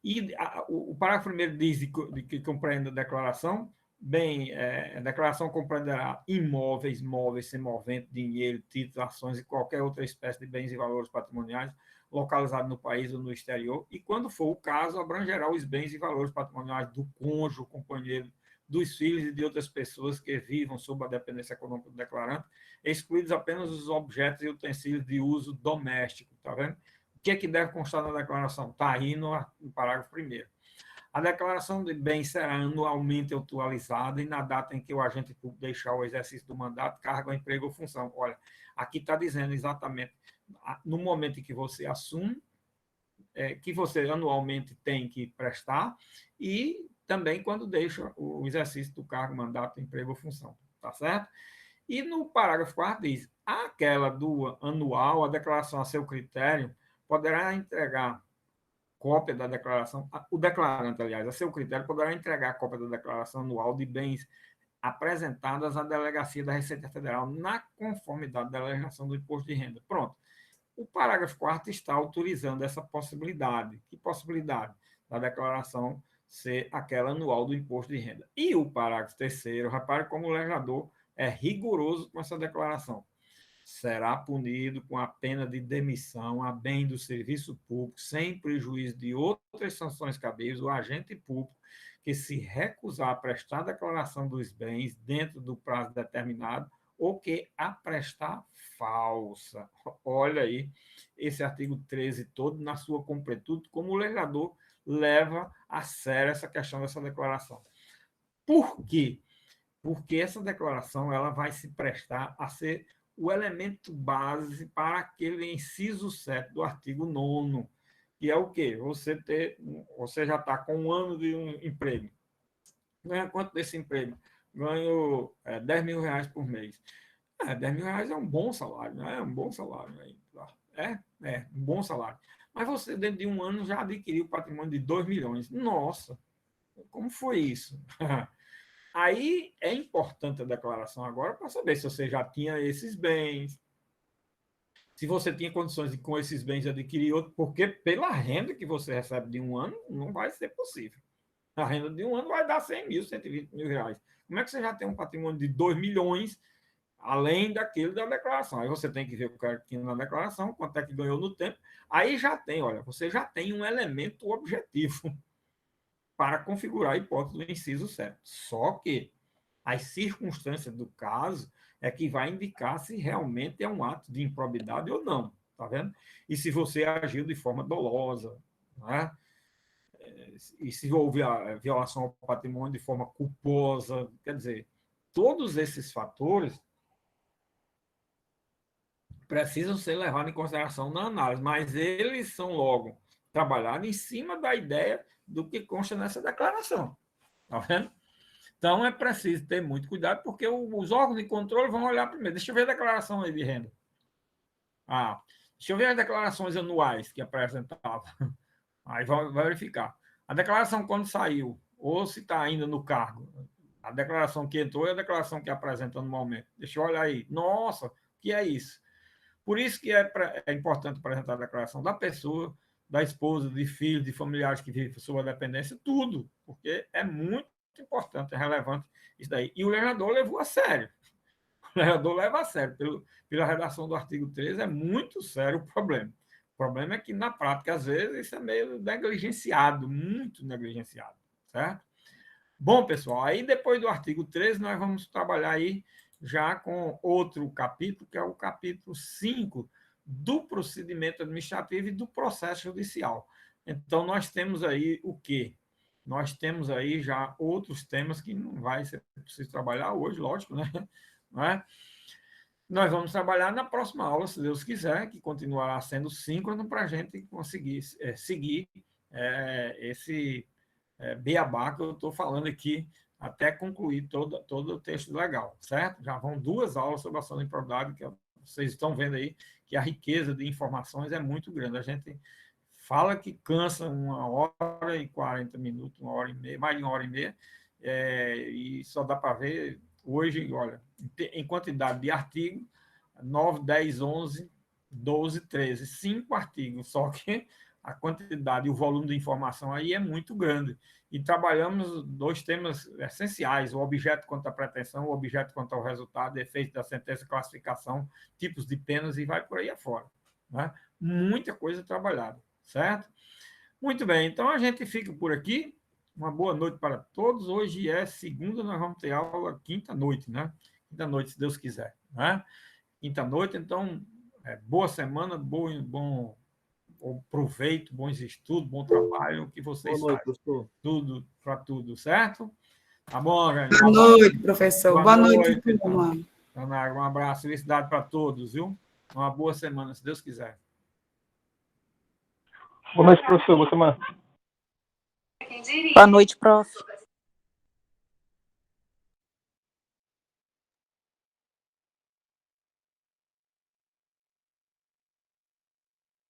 E o parágrafo 1º diz que compreende a declaração. Bem, a declaração compreenderá imóveis, móveis, semoventes, dinheiro, títulos, ações e qualquer outra espécie de bens e valores patrimoniais localizados no país ou no exterior, e, quando for o caso, abrangerá os bens e valores patrimoniais do cônjuge, companheiro, dos filhos e de outras pessoas que vivam sob a dependência econômica do declarante, excluídos apenas os objetos e utensílios de uso doméstico. Está vendo? O que é que deve constar na declaração? Está aí no parágrafo 1º. A declaração de bens será anualmente atualizada e na data em que o agente público deixar o exercício do mandato, cargo, emprego ou função. Olha, aqui está dizendo exatamente, no momento em que você assume, que você anualmente tem que prestar, e também quando deixa o exercício do cargo, mandato, emprego ou função. Tá certo? E no parágrafo 4º diz, aquela do anual, a declaração a seu critério, poderá entregar cópia da declaração, o declarante, aliás, a seu critério, poderá entregar a cópia da declaração anual de bens apresentadas à Delegacia da Receita Federal na conformidade da legislação do imposto de renda. Pronto. O parágrafo 4º está autorizando essa possibilidade. Que possibilidade? Da declaração ser aquela anual do imposto de renda. E o parágrafo 3º, repare como o legislador é rigoroso com essa declaração. Será punido com a pena de demissão a bem do serviço público, sem prejuízo de outras sanções cabíveis, o agente público que se recusar a prestar a declaração dos bens dentro do prazo determinado ou que a prestar falsa. Olha aí, esse artigo 13 todo, na sua completude, como o legislador leva a sério essa questão dessa declaração. Por quê? Porque essa declaração ela vai se prestar a ser o elemento base para aquele inciso 7 do artigo 9º, que é o quê? Você já está com 1 ano de um emprego. Ganha quanto desse emprego? Ganho 10 mil reais por mês. 10 mil reais é um bom salário, né? É um bom salário. Um bom salário. Mas você, dentro de 1 ano, já adquiriu patrimônio de 2 milhões. Nossa, como foi isso? Aí é importante a declaração agora para saber se você já tinha esses bens, se você tinha condições de, com esses bens, adquirir outro, porque pela renda que você recebe de 1 ano, não vai ser possível. A renda de 1 ano vai dar 100 mil, 120 mil reais. Como é que você já tem um patrimônio de 2 milhões, além daquele da declaração? Aí você tem que ver o que tinha na declaração, quanto é que ganhou no tempo. Aí já tem, olha, você já tem um elemento objetivo para configurar a hipótese do inciso certo. Só que as circunstâncias do caso é que vai indicar se realmente é um ato de improbidade ou não, tá vendo? E se você agiu de forma dolosa, né? E se houve a violação ao patrimônio de forma culposa, quer dizer, todos esses fatores precisam ser levados em consideração na análise, mas eles são logo trabalhados em cima da ideia do que consta nessa declaração, tá vendo? Então, é preciso ter muito cuidado, porque os órgãos de controle vão olhar primeiro. Deixa eu ver a declaração aí de renda. Deixa eu ver as declarações anuais que apresentava. Aí vai verificar. A declaração quando saiu, ou se está ainda no cargo. A declaração que entrou e a declaração que apresenta anualmente. Deixa eu olhar aí. Nossa, o que é isso? Por isso que é importante apresentar a declaração da pessoa, da esposa, de filhos, de familiares que vivem sob a dependência, tudo, porque é muito importante, é relevante isso daí. E o legislador levou a sério. O legislador leva a sério. Pela redação do artigo 13, é muito sério o problema. O problema é que, na prática, às vezes, isso é meio negligenciado, muito negligenciado, certo? Bom, pessoal, aí depois do artigo 13, nós vamos trabalhar aí já com outro capítulo, que é o capítulo 5 do procedimento administrativo e do processo judicial. Então, nós temos aí o quê? nós temos aí já outros temas que não vai ser preciso trabalhar hoje, lógico, né? Não é? Nós vamos trabalhar na próxima aula, se Deus quiser, que continuará sendo síncrono para a gente conseguir seguir esse beabá que eu estou falando aqui até concluir todo o texto legal, certo? Já vão 2 aulas sobre ação de improbidade, que vocês estão vendo aí que a riqueza de informações é muito grande. A gente fala que cansa 1h40 minutos, 1h30, mais de 1h30, e só dá para ver hoje, olha, em quantidade de artigos, 9, 10, 11, 12, 13, 5 artigos, só que a quantidade e o volume de informação aí é muito grande. E trabalhamos 2 temas essenciais, o objeto quanto à pretensão, o objeto quanto ao resultado, efeito da sentença, classificação, tipos de penas e vai por aí afora. Né? Muita coisa trabalhada, certo? Muito bem, então a gente fica por aqui. Uma boa noite para todos. Hoje é segunda, nós vamos ter aula quinta-noite, né? Quinta-noite, se Deus quiser. Né? Quinta-noite, então, boa semana, bom proveito, bons estudos, bom trabalho, o que vocês Boa noite, fazem. professor. Tudo para tudo, certo? Tá bom, gente? Boa noite, professor. Boa noite, turma. Um abraço, felicidade para todos, viu? Uma boa semana, se Deus quiser. Boa noite, professor. Boa semana. Boa noite, prof.